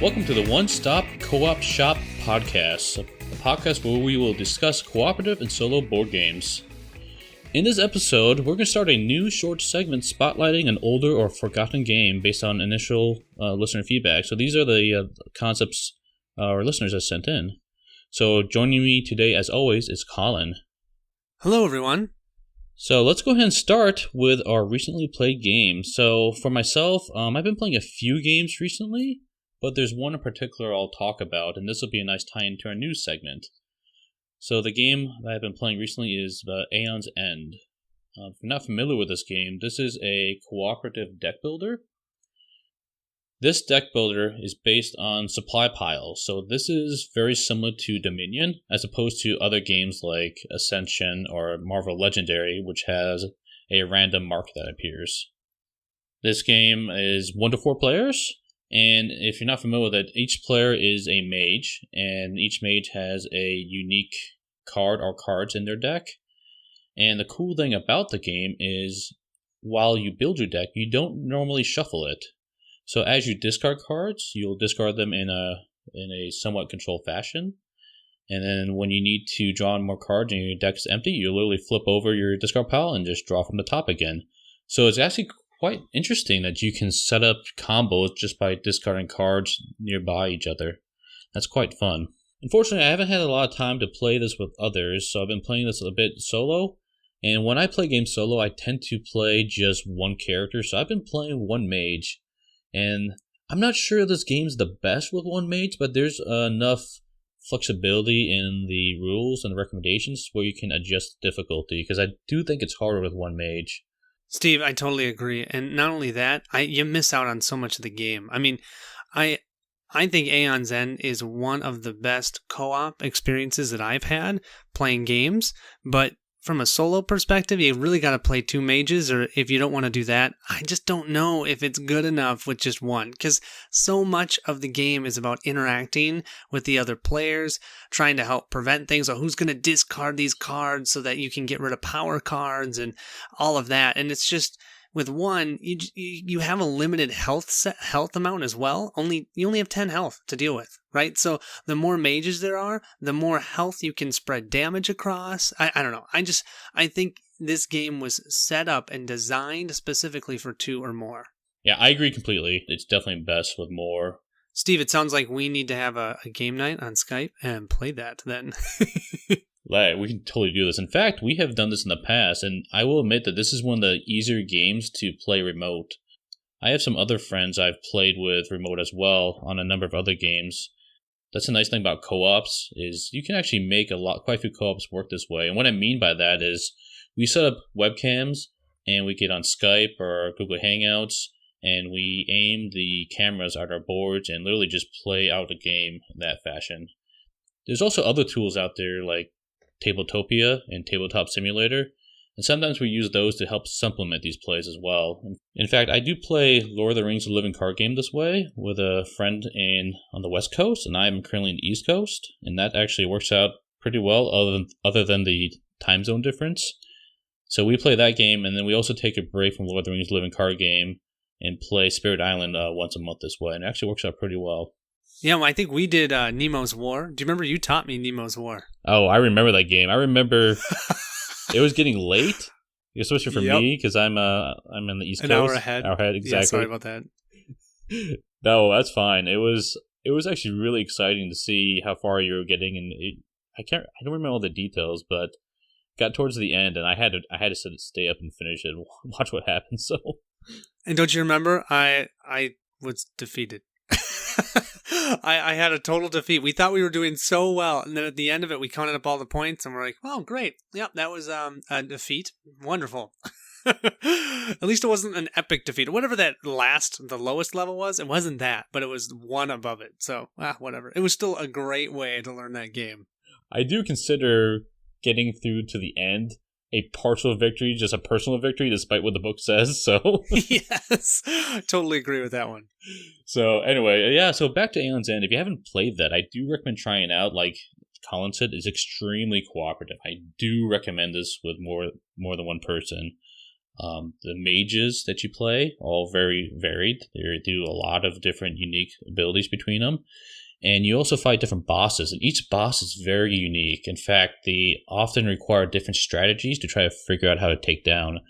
Welcome to the One Stop Co-op Shop podcast, a podcast where we will discuss cooperative and solo board games. In this episode, we're going to start a new short segment spotlighting an older or forgotten game based on initial listener feedback. So these are the concepts our listeners have sent in. So joining me today, as always, is Colin. Hello, everyone. So let's go ahead and start with our recently played games. So for myself, I've been playing a few games recently, but there's one in particular I'll talk about, and this will be a nice tie-in to our news segment. So the game that I've been playing recently is Aeon's End. If you're not familiar with this game, this is a cooperative deck builder. This deck builder is based on supply piles, so this is very similar to Dominion, as opposed to other games like Ascension or Marvel Legendary, which has a random mark that appears. This game is 1 to 4 players, and if you're not familiar with it, each player is a mage, and each mage has a unique card or cards in their deck. And the cool thing about the game is, while you build your deck, you don't normally shuffle it. So as you discard cards, you'll discard them in a somewhat controlled fashion. And then when you need to draw more cards and your deck is empty, you literally flip over your discard pile and just draw from the top again. So it's actually quite interesting that you can set up combos just by discarding cards nearby each other. That's quite fun. Unfortunately, I haven't had a lot of time to play this with others, so I've been playing this a bit solo. And when I play games solo, I tend to play just one character, so I've been playing one mage. And I'm not sure this game's the best with one mage, but there's enough flexibility in the rules and recommendations where you can adjust difficulty, because I do think it's harder with one mage. Steve, I totally agree. And not only that, you miss out on so much of the game. I mean, I think Aeon's End is one of the best co-op experiences that I've had playing games, but from a solo perspective, you really got to play 2 mages, or if you don't want to do that, I just don't know if it's good enough with just one, because so much of the game is about interacting with the other players, trying to help prevent things, or who's going to discard these cards so that you can get rid of power cards and all of that. And it's just, with one, you have a limited health amount as well. You only have 10 health to deal with, right? So the more mages there are, the more health you can spread damage across. I don't know. I think this game was set up and designed specifically for 2 or more. Yeah, I agree completely. It's definitely best with more. Steve, it sounds like we need to have a game night on Skype and play that then. We can totally do this. In fact, we have done this in the past, and I will admit that this is one of the easier games to play remote. I have some other friends I've played with remote as well on a number of other games. That's the nice thing about co-ops, is you can actually make quite a few co-ops work this way. And what I mean by that is we set up webcams, and we get on Skype or Google Hangouts, and we aim the cameras at our boards and literally just play out a game in that fashion. There's also other tools out there like Tabletopia and Tabletop Simulator, and sometimes we use those to help supplement these plays as well. In fact, I do play Lord of the Rings: The Living Card Game this way with a friend on the West Coast, and I'm currently in the East Coast, and that actually works out pretty well other than the time zone difference. So we play that game, and then we also take a break from Lord of the Rings: The Living Card Game and play Spirit Island once a month this way, and it actually works out pretty well. Yeah, well, I think we did Nemo's War. Do you remember you taught me Nemo's War? Oh, I remember that game. I remember it was getting late, especially for me, because I'm in the East Coast. An hour ahead. Exactly. Yeah, sorry about that. No, that's fine. It was actually really exciting to see how far you were getting, and I don't remember all the details, but got towards the end, and I had to stay up and finish it and watch what happened. So, and don't you remember? I was defeated. I had a total defeat. We thought we were doing so well, and then at the end of it, we counted up all the points, and we're like, "Oh, great! Yep, that was a defeat. Wonderful." At least it wasn't an epic defeat. Whatever the lowest level was, it wasn't that, but it was one above it. So, whatever. It was still a great way to learn that game. I do consider getting through to the end a partial victory, just a personal victory, despite what the book says. So yes, totally agree with that one. So anyway, yeah. So back to Aeon's End. If you haven't played that, I do recommend trying it out. Like Colin said, it's extremely cooperative. I do recommend this with more than one person. The mages that you play, all very varied. They do a lot of different unique abilities between them. And you also fight different bosses, and each boss is very unique. In fact, they often require different strategies to try to figure out how to take down.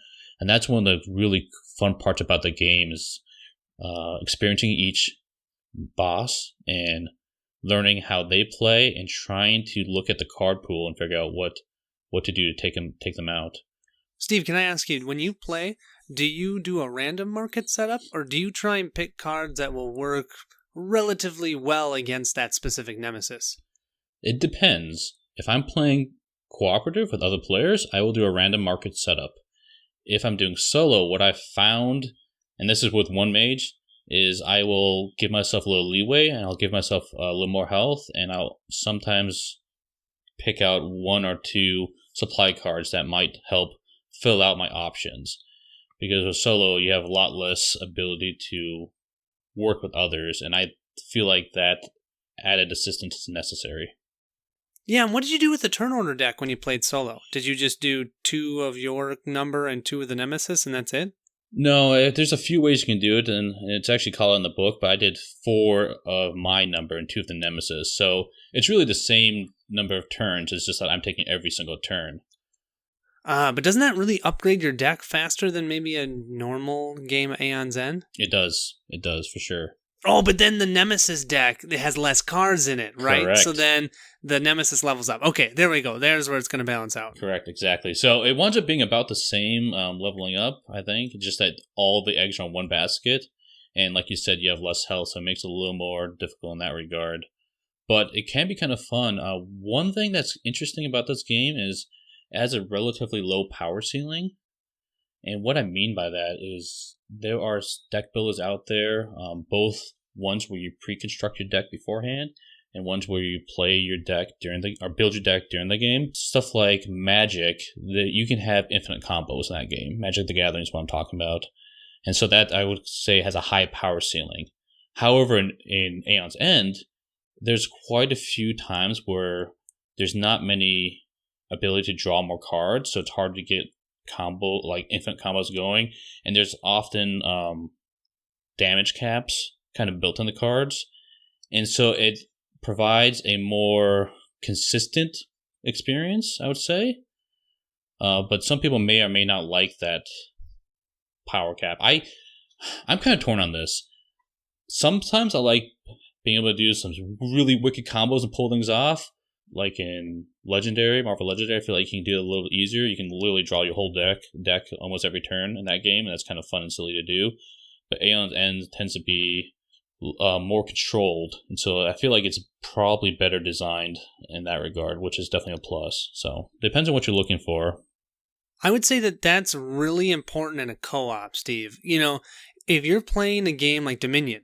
And that's one of the really fun parts about the game is experiencing each boss and learning how they play and trying to look at the card pool and figure out what to do to take them out. Steve, can I ask you, when you play, do you do a random market setup, or do you try and pick cards that will work relatively well against that specific nemesis? It depends. If I'm playing cooperative with other players, I will do a random market setup. If I'm doing solo, what I've found, and this is with one mage, is I will give myself a little leeway and I'll give myself a little more health, and I'll sometimes pick out one or two supply cards that might help fill out my options. Because with solo, you have a lot less ability to work with others, and I feel like that added assistance is necessary. Yeah, and what did you do with the turn order deck when you played solo? Did you just do 2 of your number and 2 of the nemesis, and that's it? No, there's a few ways you can do it, and it's actually called in the book, but I did 4 of my number and 2 of the nemesis. So it's really the same number of turns, it's just that I'm taking every single turn. But doesn't that really upgrade your deck faster than maybe a normal game of Aeon's End? It does, for sure. Oh, but then the Nemesis deck, it has less cards in it, right? Correct. So then the Nemesis levels up. Okay, there we go. There's where it's going to balance out. Correct, exactly. So it winds up being about the same leveling up, I think. Just that all the eggs are on one basket. And like you said, you have less health, so it makes it a little more difficult in that regard. But it can be kind of fun. One thing that's interesting about this game is it has a relatively low power ceiling. And what I mean by that is there are deck builders out there, both ones where you pre-construct your deck beforehand and ones where you play your deck or build your deck during the game. Stuff like Magic, that you can have infinite combos in that game. Magic the Gathering is what I'm talking about. And so that, I would say, has a high power ceiling. However, in Aeon's End, there's quite a few times where there's not many ability to draw more cards, so it's hard to get infinite combos going, and there's often damage caps kind of built in the cards, and so it provides a more consistent experience, I would say. But some people may or may not like that power cap. I'm kind of torn on this. Sometimes I like being able to do some really wicked combos and pull things off. Like in Marvel Legendary, I feel like you can do it a little easier. You can literally draw your whole deck almost every turn in that game, and that's kind of fun and silly to do. But Aeon's End tends to be more controlled, and so I feel like it's probably better designed in that regard, which is definitely a plus. So depends on what you're looking for. I would say that that's really important in a co-op, Steve. You know, if you're playing a game like Dominion,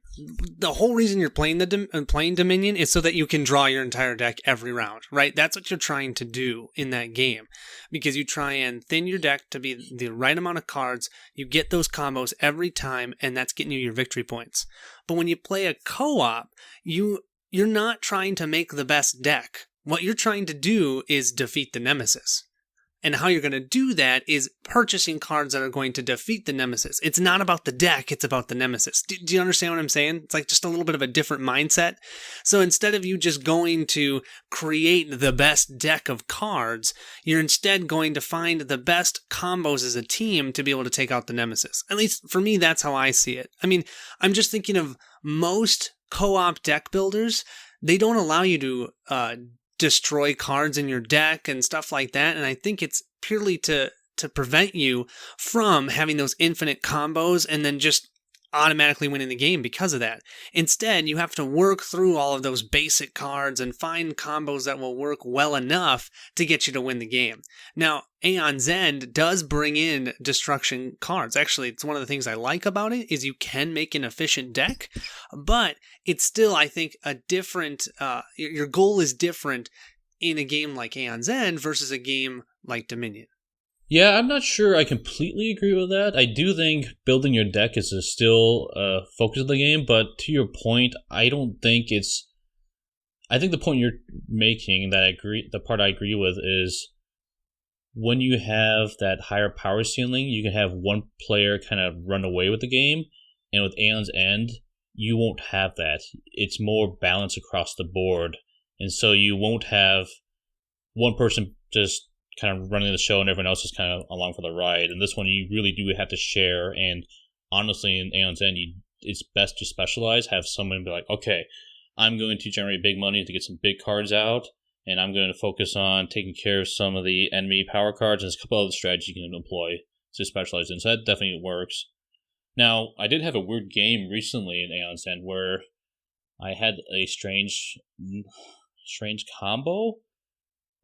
the whole reason you're playing playing Dominion is so that you can draw your entire deck every round, right? That's what you're trying to do in that game, because you try and thin your deck to be the right amount of cards. You get those combos every time, and that's getting you your victory points. But when you play a co-op, you're not trying to make the best deck. What you're trying to do is defeat the nemesis. And how you're going to do that is purchasing cards that are going to defeat the nemesis. It's not about the deck, it's about the nemesis. Do you understand what I'm saying? It's like just a little bit of a different mindset. So instead of you just going to create the best deck of cards, you're instead going to find the best combos as a team to be able to take out the nemesis. At least for me, that's how I see it. I mean, I'm just thinking of most co-op deck builders. They don't allow you to destroy cards in your deck and stuff like that, and I think it's purely to prevent you from having those infinite combos and then just automatically winning the game because of that. Instead, you have to work through all of those basic cards and find combos that will work well enough to get you to win the game. Now, Aeon's End does bring in destruction cards. Actually, it's one of the things I like about it is you can make an efficient deck, but it's still, I think, a different, your goal is different in a game like Aeon's End versus a game like Dominion. Yeah, I'm not sure I completely agree with that. I do think building your deck is still a focus of the game, but to your point, I don't think it's... I think the point you're making, the part I agree with, is when you have that higher power ceiling, you can have one player kind of run away with the game, and with Aeon's End, you won't have that. It's more balanced across the board, and so you won't have one person just kind of running the show and everyone else is kind of along for the ride. And this one, you really do have to share. And honestly, in Aeon's End, it's best to specialize. Have someone be like, okay, I'm going to generate big money to get some big cards out, and I'm going to focus on taking care of some of the enemy power cards. And there's a couple other strategies you can employ to specialize in. So that definitely works. Now, I did have a weird game recently in Aeon's End where I had a strange combo.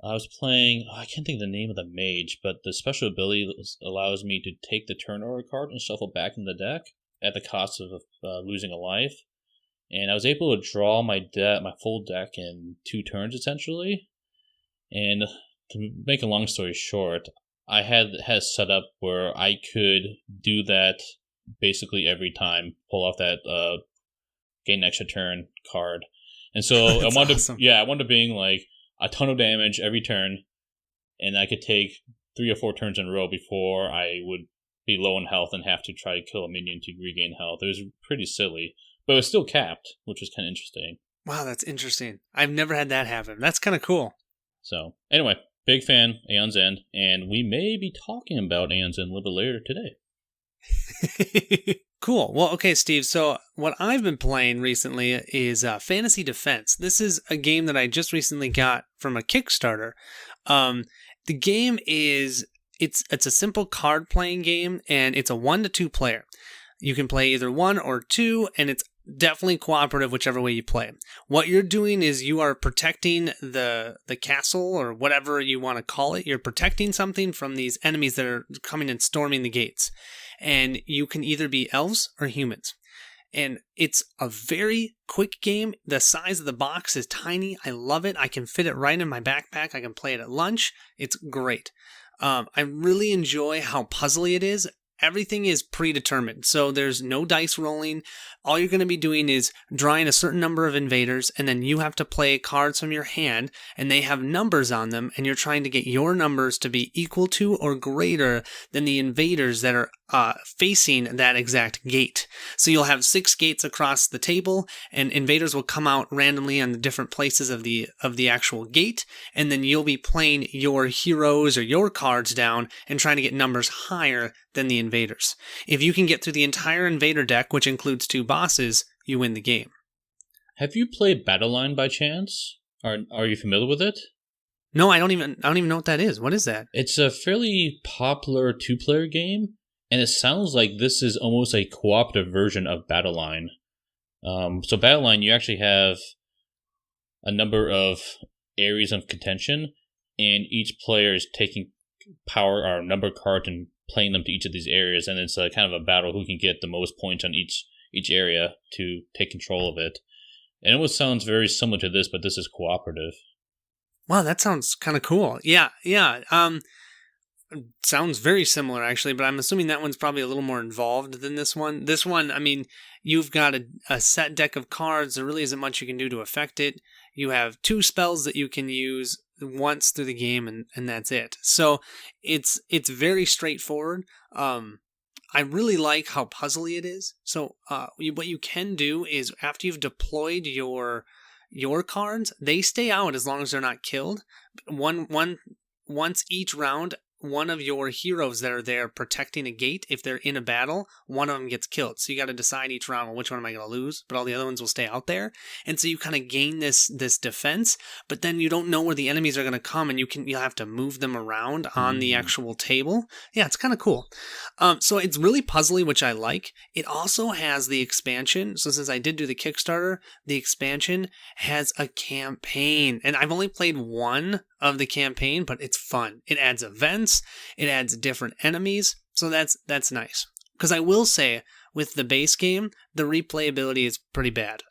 I was playing, I can't think of the name of the mage, but the special ability allows me to take the turn order card and shuffle back in the deck at the cost of losing a life. And I was able to draw my full deck in 2 turns, essentially. And to make a long story short, I had set up where I could do that basically every time, pull off that gain an extra turn card. And so I wanted awesome. I wanted to being like a ton of damage every turn, and I could take 3 or 4 turns in a row before I would be low in health and have to try to kill a minion to regain health. It was pretty silly, but it was still capped, which was kind of interesting. Wow, that's interesting. I've never had that happen. That's kind of cool. So, anyway, big fan, Aeon's End, and we may be talking about Aeon's End a little bit later today. Cool. Well, okay, Steve. So what I've been playing recently is Fantasy Defense. This is a game that I just recently got from a Kickstarter. The game is it's a simple card playing game, and it's a 1 to 2 player. You can play either 1 or 2, and it's definitely cooperative whichever way you play. What you're doing is you are protecting the castle, or whatever you want to call it. You're protecting something from these enemies that are coming and storming the gates. And you can either be elves or humans. And it's a very quick game. The size of the box is tiny. I love it. I can fit it right in my backpack. I can play it at lunch. It's great. I really enjoy how puzzly it is. Everything is predetermined, so there's no dice rolling. All you're going to be doing is drawing a certain number of invaders, and then you have to play cards from your hand, and they have numbers on them, and you're trying to get your numbers to be equal to or greater than the invaders that are facing that exact gate. So you'll have 6 gates across the table, and invaders will come out randomly on the different places of the actual gate, and then you'll be playing your heroes or your cards down and trying to get numbers higher than the invaders. If you can get through the entire invader deck, which includes 2 bosses, you win the game. Have you played Battleline by chance? Are you familiar with it? No, I don't even know what that is. What is that? It's a fairly popular 2-player game, and it sounds like this is almost a cooperative version of Battleline. So Battleline, you actually have a number of areas of contention, and each player is taking power or number cards and playing them to each of these areas, and it's a kind of a battle who can get the most points on each area to take control of it. And it almost sounds very similar to this, but this is cooperative. Wow, that sounds kind of cool. Yeah. Sounds very similar, actually, but I'm assuming that one's probably a little more involved than this one. This one, I mean, you've got a set deck of cards. There really isn't much you can do to affect it. You have 2 spells that you can use once through the game, and that's it. So it's very straightforward. I really like how puzzly it is. So what you can do is, after you've deployed your cards, they stay out as long as they're not killed. Once each round, one of your heroes that are there protecting a gate, if they're in a battle, one of them gets killed. So you got to decide each round, well, which one am I going to lose? But all the other ones will stay out there. And so you kind of gain this defense, but then you don't know where the enemies are going to come, and you'll have to move them around on the actual table. Yeah, it's kind of cool. So it's really puzzly, which I like. It also has the expansion. So since I did do the Kickstarter, the expansion has a campaign, and I've only played 1 of the campaign, but it's fun. It adds events, it adds different enemies, so that's nice. Because I will say, with the base game, the replayability is pretty bad.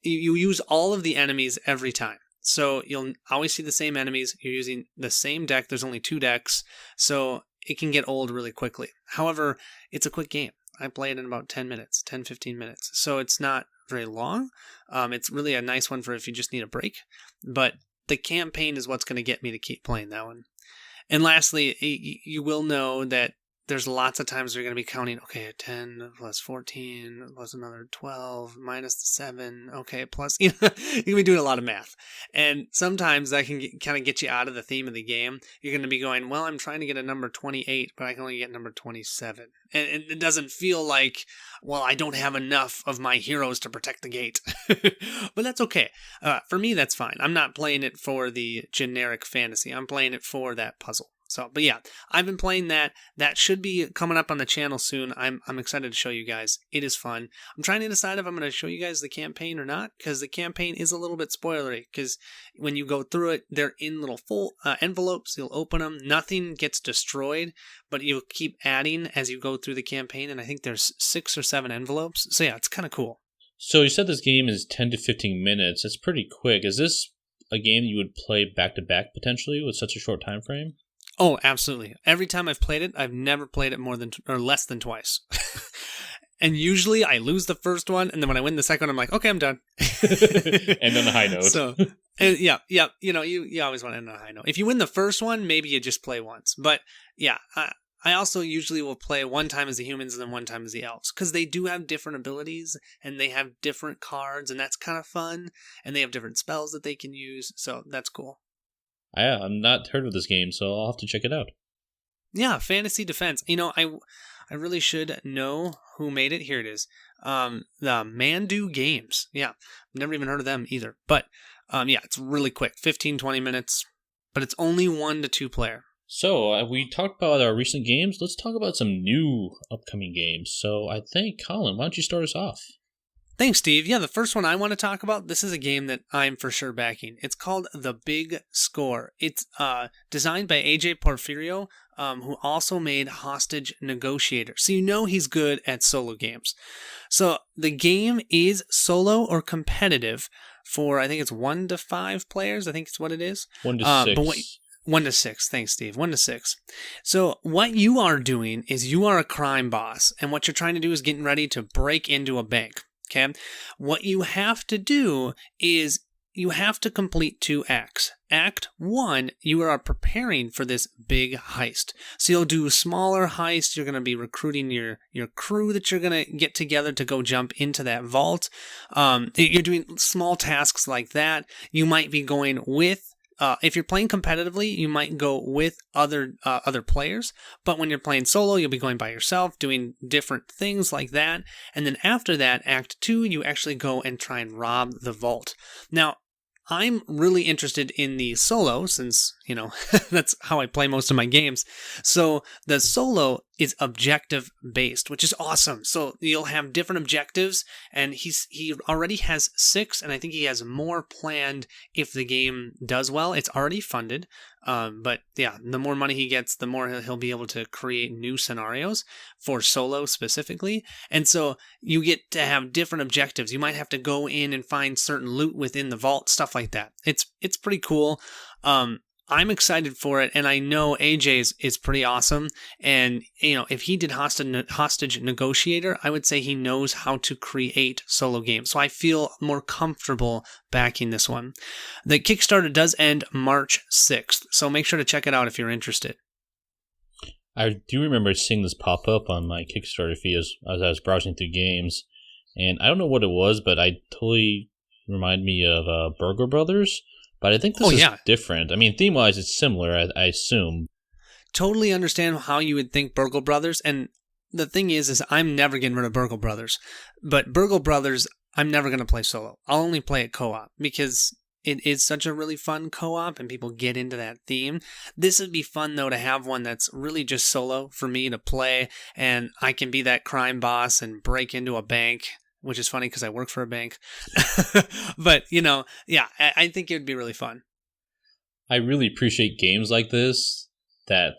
You use all of the enemies every time, so you'll always see the same enemies. You're using the same deck. There's only 2 decks, so it can get old really quickly. However, it's a quick game. I played in about 10 minutes, 10-15 minutes, so it's not very long. It's really a nice one for if you just need a break, but the campaign is what's going to get me to keep playing that one. And lastly, you will know that there's lots of times you're going to be counting, okay, 10 plus 14 plus another 12 minus the 7, okay, plus, you're going to be doing a lot of math. And sometimes that can kind of get you out of the theme of the game. You're going to be going, well, I'm trying to get a number 28, but I can only get number 27. And it doesn't feel like, well, I don't have enough of my heroes to protect the gate. But that's okay. For me, that's fine. I'm not playing it for the generic fantasy. I'm playing it for that puzzle. So, but yeah, I've been playing that. That should be coming up on the channel soon. I'm excited to show you guys. It is fun. I'm trying to decide if I'm going to show you guys the campaign or not, because the campaign is a little bit spoilery, because when you go through it, they're in little full envelopes. You'll open them. Nothing gets destroyed, but you'll keep adding as you go through the campaign, and I think there's 6 or 7 envelopes. So yeah, it's kind of cool. So you said this game is 10 to 15 minutes. That's pretty quick. Is this a game you would play back-to-back potentially with such a short time frame? Oh, absolutely. Every time I've played it, I've never played it more than or less than twice. And usually I lose the first one, and then when I win the second one, I'm like, okay, I'm done. And on a high note. So, and yeah, you always want to end on a high note. If you win the first one, maybe you just play once. But yeah, I also usually will play one time as the humans and then one time as the elves, because they do have different abilities, and they have different cards, and that's kind of fun, and they have different spells that they can use, so that's cool. I've not heard of this game, so I'll have to check it out. Yeah, Fantasy Defense. I really should know who made it. Here it is. The Mandu Games. Yeah, never even heard of them either. But yeah, it's really quick, 15, 20 minutes. But it's only 1 to 2 player. So we talked about our recent games. Let's talk about some new upcoming games. So I think, Colin, why don't you start us off? Thanks, Steve. Yeah, the first one I want to talk about, this is a game that I'm for sure backing. It's called The Big Score. It's designed by AJ Porfirio, who also made Hostage Negotiator. So you know he's good at solo games. So the game is solo or competitive for, I think it's 1 to 5 players. I think it's what it is. 1 to 6. But 1 to 6. Thanks, Steve. 1 to 6. So what you are doing is you are a crime boss, and what you're trying to do is getting ready to break into a bank. Okay, what you have to do is you have to complete 2 acts. Act 1, you are preparing for this big heist. So you'll do smaller heists. You're going to be recruiting your crew that you're going to get together to go jump into that vault. You're doing small tasks like that. You might be going with if you're playing competitively, you might go with other players, but when you're playing solo, you'll be going by yourself, doing different things like that. And then after that, Act 2, you actually go and try and rob the vault. Now, I'm really interested in the solo since, that's how I play most of my games. So the solo is objective based, which is awesome. So you'll have different objectives, and he already has 6, and I think he has more planned if the game does well. It's already funded. But yeah, the more money he gets, the more he'll be able to create new scenarios for solo specifically. And so you get to have different objectives. You might have to go in and find certain loot within the vault, stuff like that. It's pretty cool. I'm excited for it, and I know AJ's is pretty awesome. And, if he did Hostage Negotiator, I would say he knows how to create solo games. So I feel more comfortable backing this one. The Kickstarter does end March 6th, so make sure to check it out if you're interested. I do remember seeing this pop up on my Kickstarter feed as I was browsing through games, and I don't know what it was, but I totally remind me of Burger Brothers. But I think this is different. I mean, theme-wise, it's similar, I assume. Totally understand how you would think Burgle Brothers. And the thing is I'm never getting rid of Burgle Brothers. But Burgle Brothers, I'm never going to play solo. I'll only play it co-op because it is such a really fun co-op and people get into that theme. This would be fun, though, to have one that's really just solo for me to play. And I can be that crime boss and break into a bank, which is funny because I work for a bank. But, I think it would be really fun. I really appreciate games like this that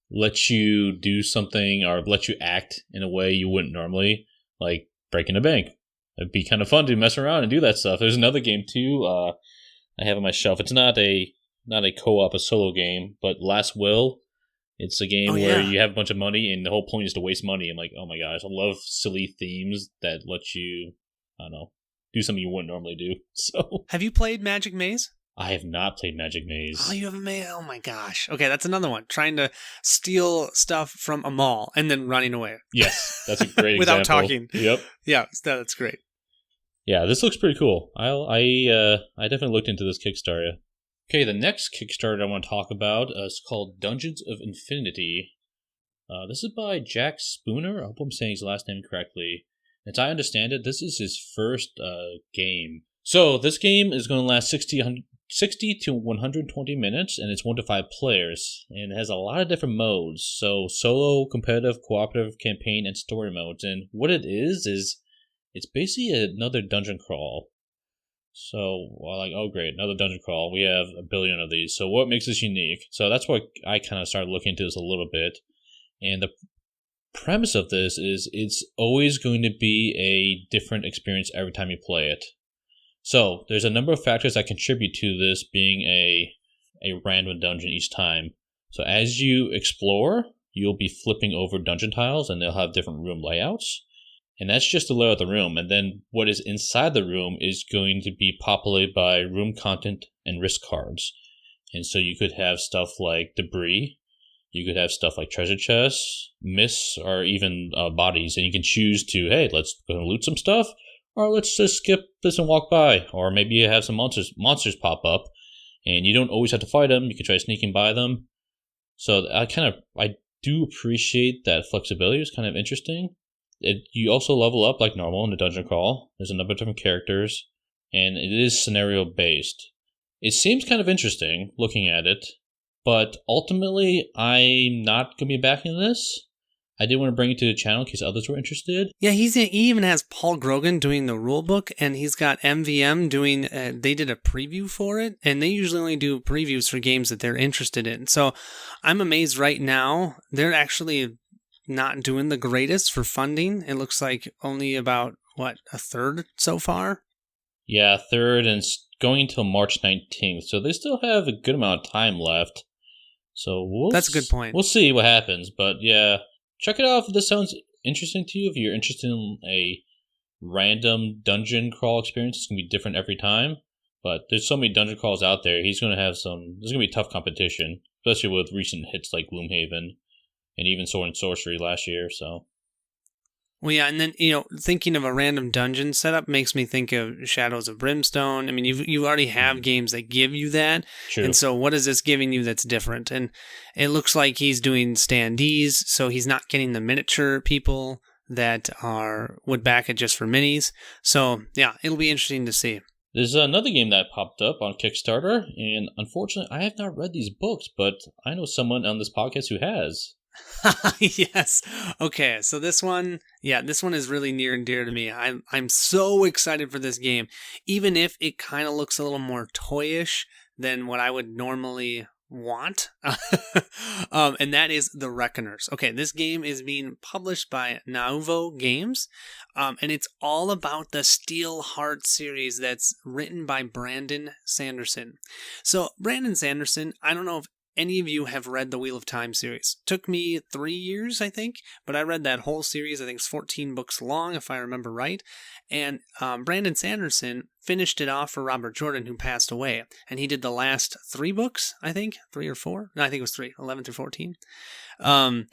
let you do something or let you act in a way you wouldn't normally, like breaking a bank. It'd be kind of fun to mess around and do that stuff. There's another game, too, I have on my shelf. It's not a co-op, a solo game, but Last Will. It's a game where you have a bunch of money, and the whole point is to waste money. I'm like, oh my gosh, I love silly themes that let you, I don't know, do something you wouldn't normally do. So, have you played Magic Maze? I have not played Magic Maze. Oh, you haven't made? Oh my gosh. Okay, that's another one. Trying to steal stuff from a mall and then running away. Yes, that's a great Without example. talking. Yep. Yeah, that's great. Yeah, this looks pretty cool. I definitely looked into this Kickstarter. Okay, the next Kickstarter I want to talk about is called Dungeons of Infinity. This is by Jack Spooner. I hope I'm saying his last name correctly. As I understand it, this is his first game. So this game is going to last 60 to 120 minutes, and it's 1 to 5 players, and it has a lot of different modes. So solo, competitive, cooperative, campaign, and story modes. And what it is it's basically another dungeon crawl. So, well, like, oh great, another dungeon crawl. We have a billion of these. So what makes this unique? So that's what I kind of started looking into this a little bit. And the premise of this is it's always going to be a different experience every time you play it. So there's a number of factors that contribute to this being a random dungeon each time. So as you explore, you'll be flipping over dungeon tiles, and they'll have different room layouts. And that's just the layout of the room. And then what is inside the room is going to be populated by room content and risk cards. And so you could have stuff like debris. You could have stuff like treasure chests, myths, or even bodies. And you can choose to, hey, let's go and loot some stuff. Or let's just skip this and walk by. Or maybe you have some monsters pop up. And you don't always have to fight them. You can try sneaking by them. So I do appreciate that flexibility. It's kind of interesting. You also level up like normal in the dungeon crawl. There's a number of different characters, and it is scenario based. It seems kind of interesting looking at it, but ultimately I'm not going to be backing this. I did want to bring it to the channel in case others were interested. Yeah, he even has Paul Grogan doing the rulebook, and he's got MVM doing, they did a preview for it, and they usually only do previews for games that they're interested in. So I'm amazed right now, they're actually not doing the greatest for funding. It looks like only about, a third so far? Yeah, a third, and it's going until March 19th, so they still have a good amount of time left. So that's a good point. We'll see what happens, but yeah, check it out if this sounds interesting to you. If you're interested in a random dungeon crawl experience, it's going to be different every time, but there's so many dungeon crawls out there, there's going to be tough competition, especially with recent hits like Gloomhaven. And even Sword and Sorcery last year, so. Well, yeah, and then, thinking of a random dungeon setup makes me think of Shadows of Brimstone. I mean, you already have games that give you that. True. And so what is this giving you that's different? And it looks like he's doing standees, so he's not getting the miniature people that would back it just for minis. So, yeah, it'll be interesting to see. There's another game that popped up on Kickstarter, and unfortunately, I have not read these books, but I know someone on this podcast who has. Yes. Okay. So this one is really near and dear to me. I'm so excited for this game, even if it kind of looks a little more toyish than what I would normally want. And that is The Reckoners. Okay, this game is being published by Nauvoo Games, and it's all about the Steel Heart series that's written by Brandon Sanderson. So Brandon Sanderson, I don't know if any of you have read the Wheel of Time series. Took me 3 years, I think, but I read that whole series. I think it's 14 books long, if I remember right. And Brandon Sanderson finished it off for Robert Jordan, who passed away. And he did the last 3 books, I think, 3 or 4. No, I think it was 3, 11 through 14. And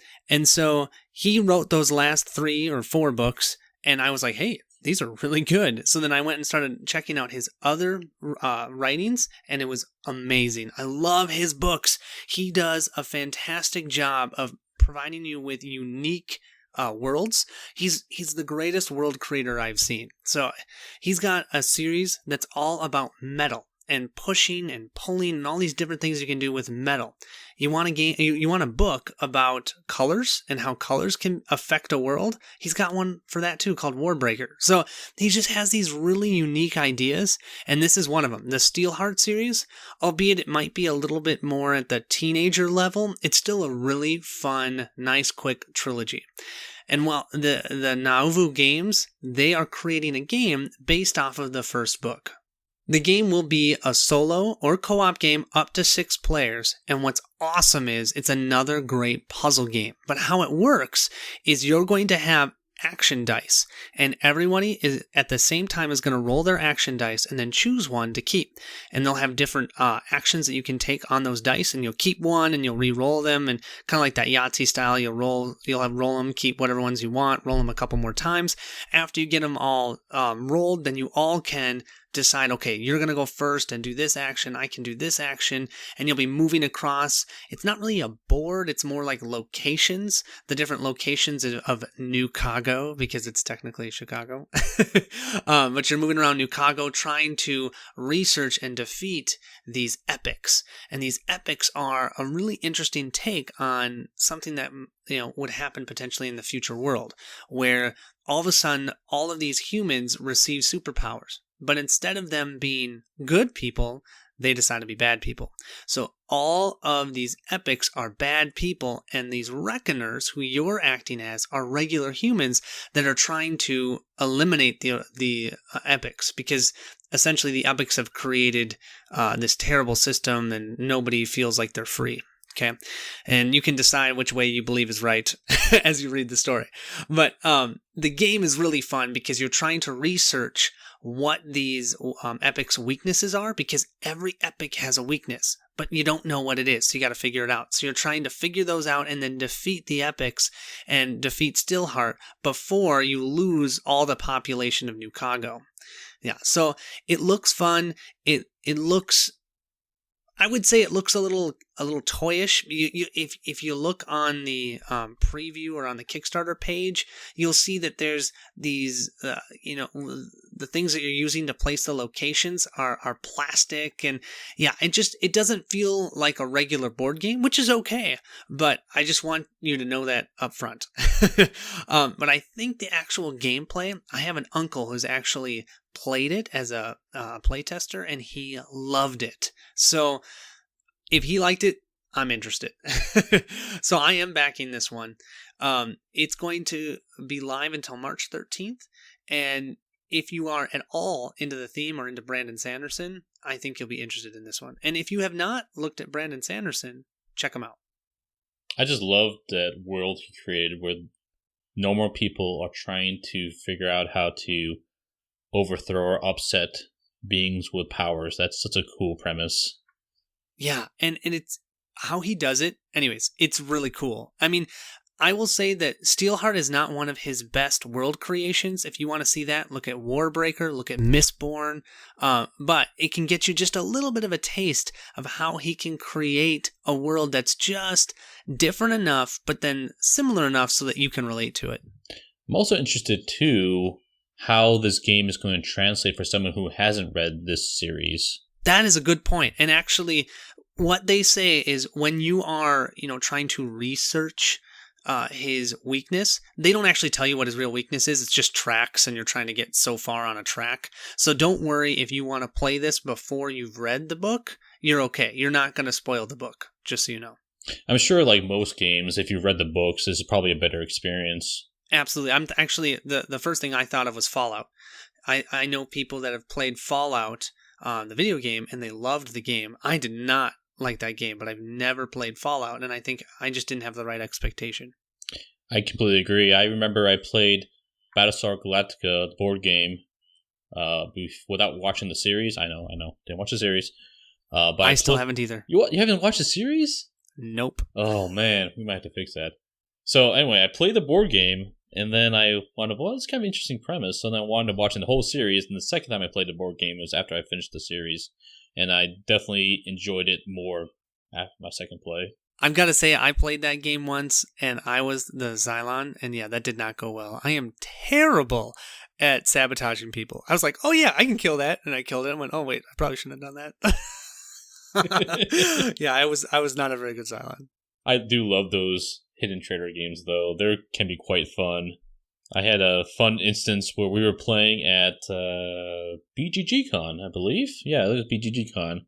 so he wrote those last 3 or 4 books, and I was like, hey, these are really good. So then I went and started checking out his other writings, and it was amazing. I love his books. He does a fantastic job of providing you with unique worlds. He's the greatest world creator I've seen. So he's got a series that's all about metal and pushing and pulling and all these different things you can do with metal. You want a book about colors and how colors can affect a world? He's got one for that too called Warbreaker. So he just has these really unique ideas, and this is one of them. The Steelheart series, albeit it might be a little bit more at the teenager level, it's still a really fun, nice, quick trilogy. And while the Nauvoo Games, they are creating a game based off of the first book. The game will be a solo or co-op game up to 6 players, and what's awesome is it's another great puzzle game. But how it works is you're going to have action dice, and everybody is at the same time is going to roll their action dice and then choose one to keep. And they'll have different actions that you can take on those dice, and you'll keep one and you'll re-roll them, and kind of like that Yahtzee style, you'll roll them, keep whatever ones you want, roll them a couple more times. After you get them all rolled, then you all can decide, okay, you're going to go first and do this action, I can do this action, and you'll be moving across. It's not really a board, it's more like locations, the different locations of New Chicago, because it's technically Chicago. But you're moving around New Chicago trying to research and defeat these epics. And these epics are a really interesting take on something that would happen potentially in the future world, where all of a sudden all of these humans receive superpowers. But instead of them being good people, they decide to be bad people. So all of these epics are bad people, and these reckoners, who you're acting as, are regular humans that are trying to eliminate the epics, because essentially the epics have created this terrible system, and nobody feels like they're free. Okay, and you can decide which way you believe is right as you read the story. But the game is really fun because you're trying to research what these epics' weaknesses are, because every epic has a weakness, but you don't know what it is, so you got to figure it out. So you're trying to figure those out and then defeat the epics and defeat Steelheart before you lose all the population of New Chicago. Yeah, so it looks fun. It looks, I would say it looks a little toyish. If you look on the preview or on the Kickstarter page, you'll see that there's these the things that you're using to place the locations are plastic, and yeah, it doesn't feel like a regular board game, which is okay. But I just want you to know that up front. But I think the actual gameplay, I have an uncle who's actually played it as a playtester, and he loved it. So if he liked it, I'm interested. So I am backing this one. It's going to be live until March 13th. And if you are at all into the theme or into Brandon Sanderson, I think you'll be interested in this one. And if you have not looked at Brandon Sanderson, check him out. I just love that world he created where normal people are trying to figure out how to overthrow or upset beings with powers. That's such a cool premise. Yeah, and it's how he does it. Anyways, it's really cool. I mean, I will say that Steelheart is not one of his best world creations. If you want to see that, look at Warbreaker, look at Mistborn. But it can get you just a little bit of a taste of how he can create a world that's just different enough, but then similar enough so that you can relate to it. I'm also interested, too, how this game is going to translate for someone who hasn't read this series. That is a good point. And actually, what they say is when you are, trying to research his weakness, they don't actually tell you what his real weakness is. It's just tracks, and you're trying to get so far on a track. So don't worry if you want to play this before you've read the book. You're okay. You're not going to spoil the book, just so you know. I'm sure, like most games, if you've read the books, this is probably a better experience. Absolutely. I'm actually, the first thing I thought of was Fallout. I know people that have played Fallout, the video game, and they loved the game. I did not like that game, but I've never played Fallout, and I think I just didn't have the right expectation. I completely agree. I remember I played Battlestar Galactica, the board game, without watching the series. I know. Didn't watch the series. But I still haven't either. You haven't watched the series? Nope. Oh, man. We might have to fix that. So, anyway, I played the board game, and then I wanted, it's kind of an interesting premise. So then I wanted to watch the whole series, and the second time I played the board game was after I finished the series. And I definitely enjoyed it more after my second play. I've got to say, I played that game once, and I was the Xylon, and yeah, that did not go well. I am terrible at sabotaging people. I was like, oh yeah, I can kill that, and I killed it, and went, oh wait, I probably shouldn't have done that. Yeah, I was not a very good Xylon. I do love those hidden traitor games, though. They can be quite fun. I had a fun instance where we were playing at BGG-Con, I believe. Yeah, it was BGG-Con.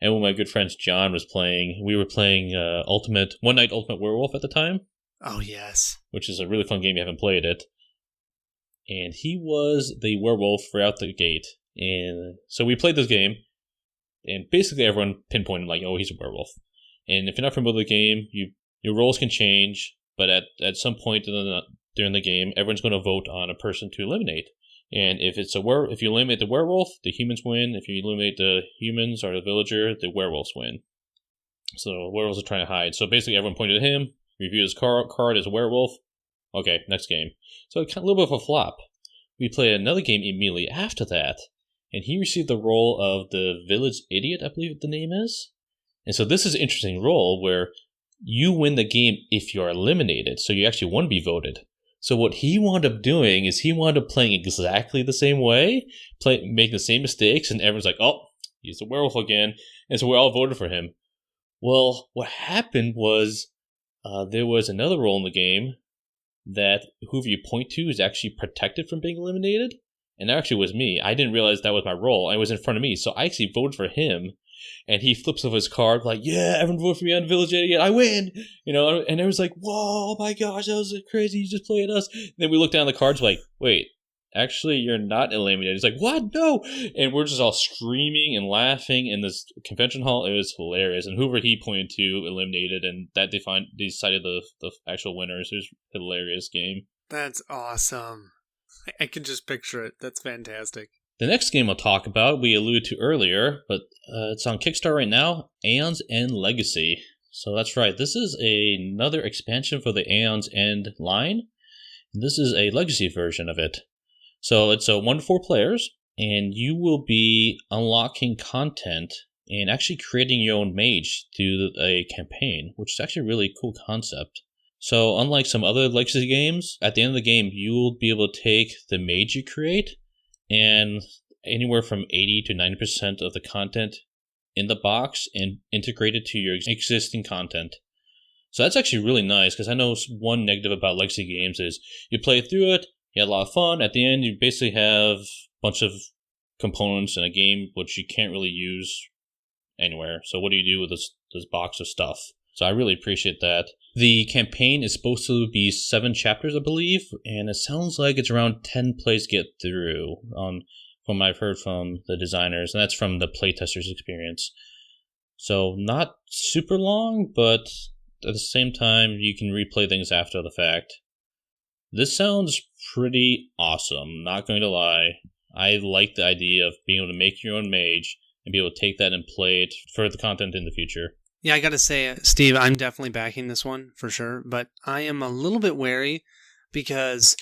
And when my good friend John was playing, we were playing One Night Ultimate Werewolf at the time. Oh, yes. Which is a really fun game if you haven't played it. And he was the werewolf right out the gate. And so we played this game, and basically everyone pinpointed, like, oh, he's a werewolf. And if you're not familiar with the game, your roles can change, but at some point during the game, everyone's going to vote on a person to eliminate. And if if you eliminate the werewolf, the humans win. If you eliminate the humans or the villager, the werewolves win. So werewolves are trying to hide. So basically, everyone pointed at him, reviewed his card as a werewolf. Okay, next game. So a little bit of a flop. We played another game immediately after that, and he received the role of the village idiot, I believe the name is. And so this is an interesting role where you win the game if you're eliminated, so you actually want to be voted. So what he wound up doing is he wound up playing exactly the same way, making the same mistakes, and everyone's like, oh, he's a werewolf again. And so we all voted for him. Well, what happened was there was another role in the game that whoever you point to is actually protected from being eliminated. And that actually was me. I didn't realize that was my role. It was in front of me. So I actually voted for him. And he flips over his card like, yeah, everyone vote for me on Village Idiot. I win! And everyone's like, whoa, oh my gosh, that was crazy. You just played us. And then we look down the cards like, wait, actually, you're not eliminated. He's like, what? No! And we're just all screaming and laughing in this convention hall. It was hilarious. And whoever he pointed to eliminated, and that decided the actual winners. It was a hilarious game. That's awesome. I can just picture it. That's fantastic. The next game I'll talk about, we alluded to earlier, but it's on Kickstarter right now, Aeon's End Legacy. So that's right, this is another expansion for the Aeon's End line. This is a legacy version of it. So it's 1 to 4 players, and you will be unlocking content and actually creating your own mage through a campaign, which is actually a really cool concept. So unlike some other legacy games, at the end of the game, you will be able to take the mage you create and anywhere from 80 to 90% of the content in the box and integrate it to your existing content. So that's actually really nice, because I know one negative about legacy games is you play through it, you had a lot of fun, at the end you basically have a bunch of components in a game which you can't really use anywhere. So what do you do with this box of stuff? So I really appreciate that. The campaign is supposed to be 7 chapters, I believe, and it sounds like it's around 10 plays to get through, from what I've heard from the designers, and that's from the playtesters' experience. So not super long, but at the same time, you can replay things after the fact. This sounds pretty awesome, not going to lie. I like the idea of being able to make your own mage and be able to take that and play it for the content in the future. Yeah, I gotta say, Steve, I'm definitely backing this one for sure, but I am a little bit wary because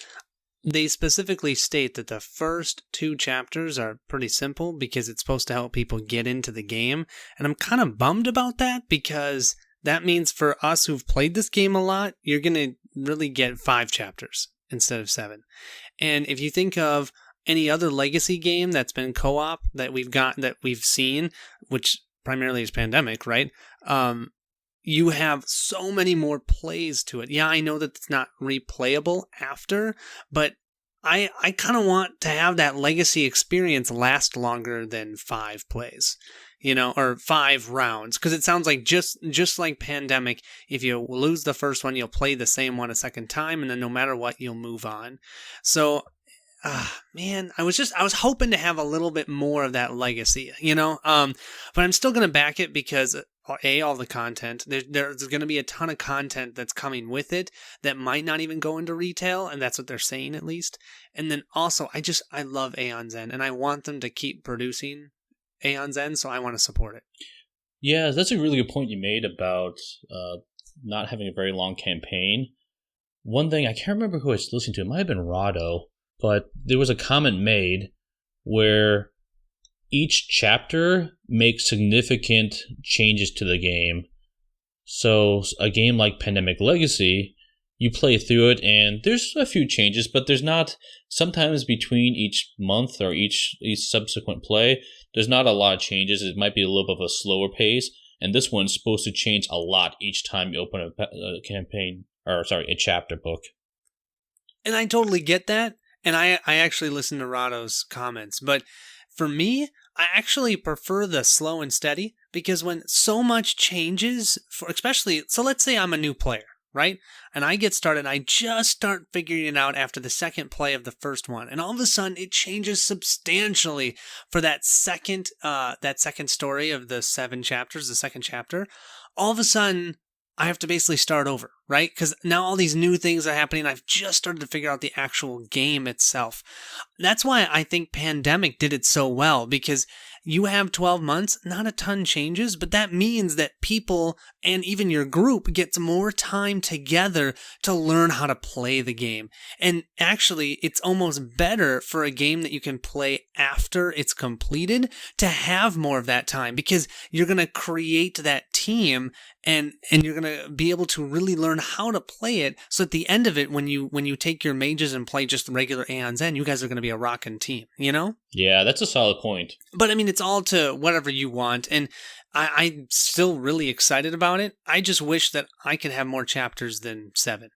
they specifically state that the first 2 chapters are pretty simple because it's supposed to help people get into the game, and I'm kind of bummed about that because that means for us who've played this game a lot, you're gonna really get 5 chapters instead of 7. And if you think of any other legacy game that's been co-op that we've seen, which primarily is Pandemic, right? You have so many more plays to it. Yeah, I know that it's not replayable after, but I kind of want to have that legacy experience last longer than 5 plays, or 5 rounds. Because it sounds like just like Pandemic, if you lose the first one, you'll play the same one a second time, and then no matter what, you'll move on. So man, I was hoping to have a little bit more of that legacy, but I'm still going to back it because all the content, there's going to be a ton of content that's coming with it that might not even go into retail, and that's what they're saying at least. And then also, I love Aeon's End, and I want them to keep producing Aeon's End, so I want to support it. Yeah, that's a really good point you made about not having a very long campaign. One thing, I can't remember who I was listening to, it might have been Rado, but there was a comment made where each chapter makes significant changes to the game. So a game like Pandemic Legacy, you play through it and there's a few changes, but there's not, sometimes between each month or each subsequent play, there's not a lot of changes. It might be a little bit of a slower pace, and this one's supposed to change a lot each time you open a chapter book. And I totally get that. And I actually listened to Rado's comments, but for me, I actually prefer the slow and steady because when so much changes, so let's say I'm a new player, right? And I get started, I just start figuring it out after the second play of the first one. And all of a sudden it changes substantially for that second story of the 7 chapters, the second chapter. All of a sudden I have to basically start over, right? Because now all these new things are happening. I've just started to figure out the actual game itself. That's why I think Pandemic did it so well, because you have 12 months, not a ton changes, but that means that people and even your group gets more time together to learn how to play the game. And actually, it's almost better for a game that you can play after it's completed to have more of that time, because you're going to create that team and you're going to be able to really learn how to play it. So at the end of it, when you take your mages and play just regular Aeon's End, you guys are going to be a rockin' team, you know? Yeah, that's a solid point. But I mean, it's all to whatever you want, and I'm still really excited about it. I just wish that I could have more chapters than 7.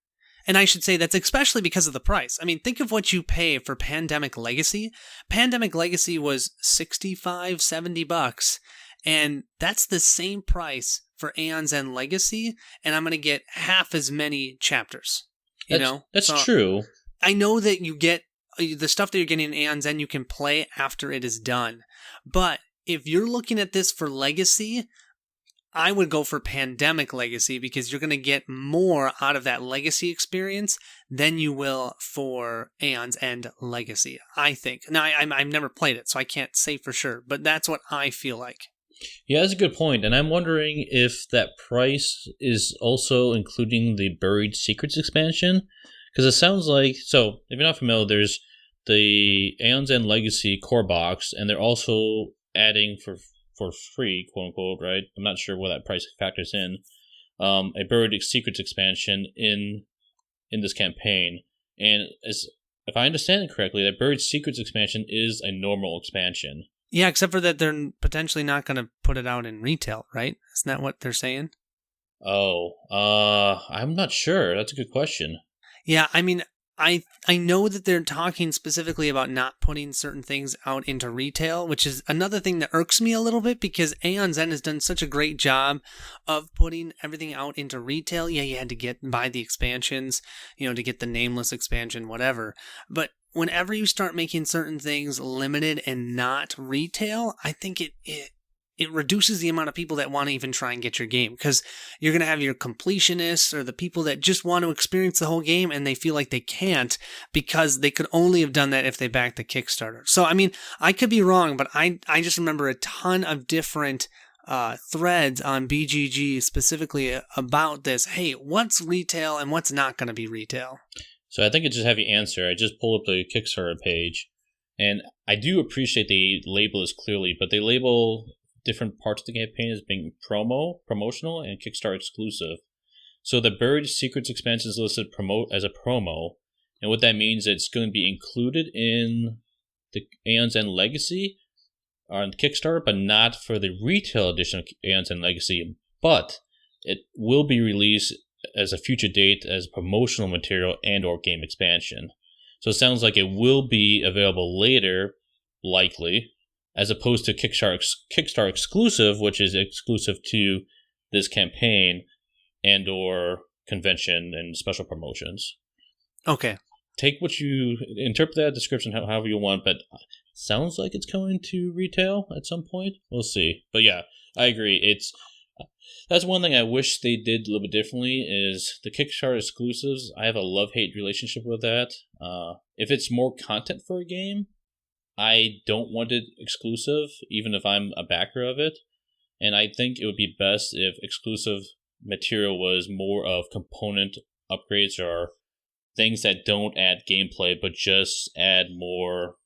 And I should say that's especially because of the price. I mean, think of what you pay for Pandemic Legacy. Pandemic Legacy was $65, $70, and that's the same price for Aeon's End Legacy, and I'm going to get half as many chapters. That's So true. I know that you get the stuff that you're getting in Aeon's End, you can play after it is done. But if you're looking at this for Legacy, I would go for Pandemic Legacy, because you're going to get more out of that Legacy experience than you will for Aeon's End Legacy, I think. Now, I've never played it, so I can't say for sure, but that's what I feel like. Yeah, that's a good point. And I'm wondering if that price is also including the Buried Secrets expansion. Because it sounds like, so if you're not familiar, there's the Aeon's End Legacy core box, and they're also adding for free, quote unquote, right? I'm not sure what that price factors in. A Buried Secrets expansion in this campaign. And if I understand it correctly, that Buried Secrets expansion is a normal expansion. Yeah, except for that they're potentially not going to put it out in retail, right? Isn't that what they're saying? Oh, I'm not sure. That's a good question. Yeah, I mean, I know that they're talking specifically about not putting certain things out into retail, which is another thing that irks me a little bit, because Aeon's End has done such a great job of putting everything out into retail. Yeah, you had to buy the expansions, to get the nameless expansion, whatever. But whenever you start making certain things limited and not retail, I think it reduces the amount of people that want to even try and get your game, because you're going to have your completionists or the people that just want to experience the whole game and they feel like they can't because they could only have done that if they backed the Kickstarter. So, I mean, I could be wrong, but I just remember a ton of different threads on BGG specifically about this. Hey, what's retail and what's not going to be retail? So I think I just have your answer. I just pulled up the Kickstarter page, and I do appreciate they label this clearly, but they label different parts of the campaign as being promotional, and Kickstarter exclusive. So the Buried Secrets expansion is listed as a promo, and what that means is it's going to be included in the Aeon's End Legacy on Kickstarter, but not for the retail edition of Aeon's End Legacy. But it will be released as a future date as promotional material and or game expansion. So it sounds like it will be available later, likely, as opposed to Kickstarter exclusive, which is exclusive to this campaign and or convention and special promotions. Okay. Take what you interpret that description however you want, but sounds like it's going to retail at some point. We'll see. But yeah, I agree. That's one thing I wish they did a little bit differently is the Kickstarter exclusives. I have a love-hate relationship with that. If it's more content for a game, I don't want it exclusive, even if I'm a backer of it. And I think it would be best if exclusive material was more of component upgrades or things that don't add gameplay, but just add more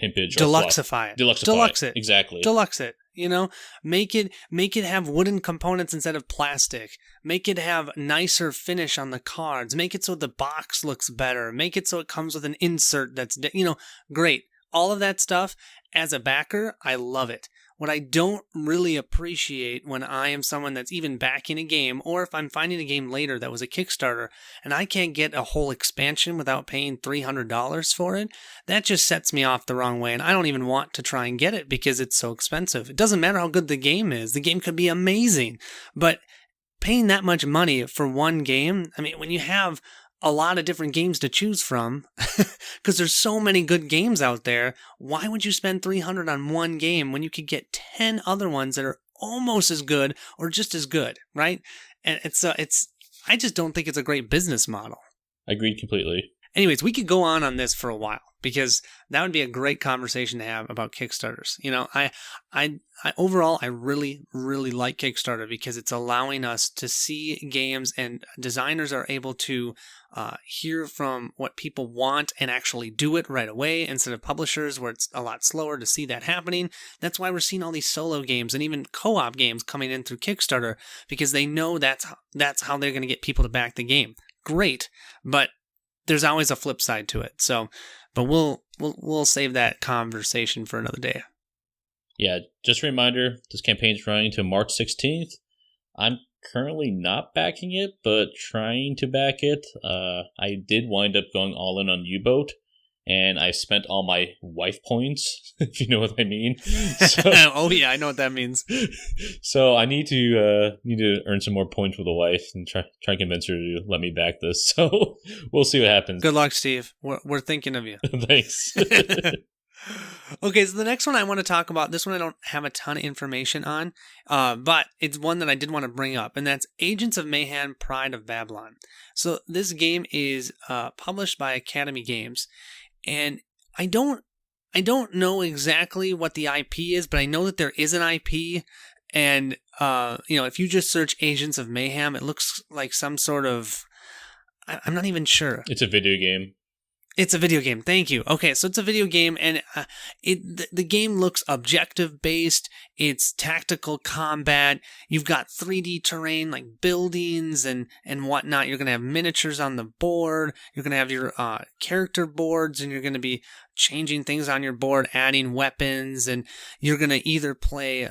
pimpage. Deluxify it. Deluxe it. Exactly. Deluxe it. Make it have wooden components instead of plastic. Make it have nicer finish on the cards. Make it so the box looks better. Make it so it comes with an insert that's, great. All of that stuff, as a backer, I love it. What I don't really appreciate when I am someone that's even backing a game, or if I'm finding a game later that was a Kickstarter, and I can't get a whole expansion without paying $300 for it, that just sets me off the wrong way, and I don't even want to try and get it because it's so expensive. It doesn't matter how good the game is. The game could be amazing, but paying that much money for one game, I mean, when you have a lot of different games to choose from, because there's so many good games out there, why would you spend $300 on one game when you could get 10 other ones that are almost as good or just as good, right? And I just don't think it's a great business model. Agreed completely. Anyways, we could go on this for a while because that would be a great conversation to have about Kickstarters. You know, I overall, I really, really like Kickstarter because it's allowing us to see games, and designers are able to hear from what people want and actually do it right away instead of publishers where it's a lot slower to see that happening. That's why we're seeing all these solo games and even co-op games coming in through Kickstarter, because they know that's how they're going to get people to back the game. Great, but there's always a flip side to it. So, but we'll save that conversation for another day. Yeah, just a reminder, this campaign's running to March 16th. I'm currently not backing it, but trying to back it. I did wind up going all in on U-Boat, and I spent all my wife points, if you know what I mean. So, oh yeah, I know what that means. So I need to earn some more points with the wife and try and convince her to let me back this. So we'll see what happens. Good luck, Steve. We're thinking of you. Thanks. Okay, so the next one I want to talk about, this one I don't have a ton of information on, but it's one that I did want to bring up, and that's Agents of Mayhem: Pride of Babylon. So this game is published by Academy Games, and I don't know exactly what the IP is, but I know that there is an IP, and if you just search Agents of Mayhem, it looks like some sort of, I'm not even sure. It's a video game. It's a video game. Thank you. Okay, so it's a video game, and the game looks objective based. It's tactical combat. You've got 3D terrain like buildings and whatnot. You're gonna have miniatures on the board. You're gonna have your character boards, and you're gonna be changing things on your board, adding weapons, and you're gonna either play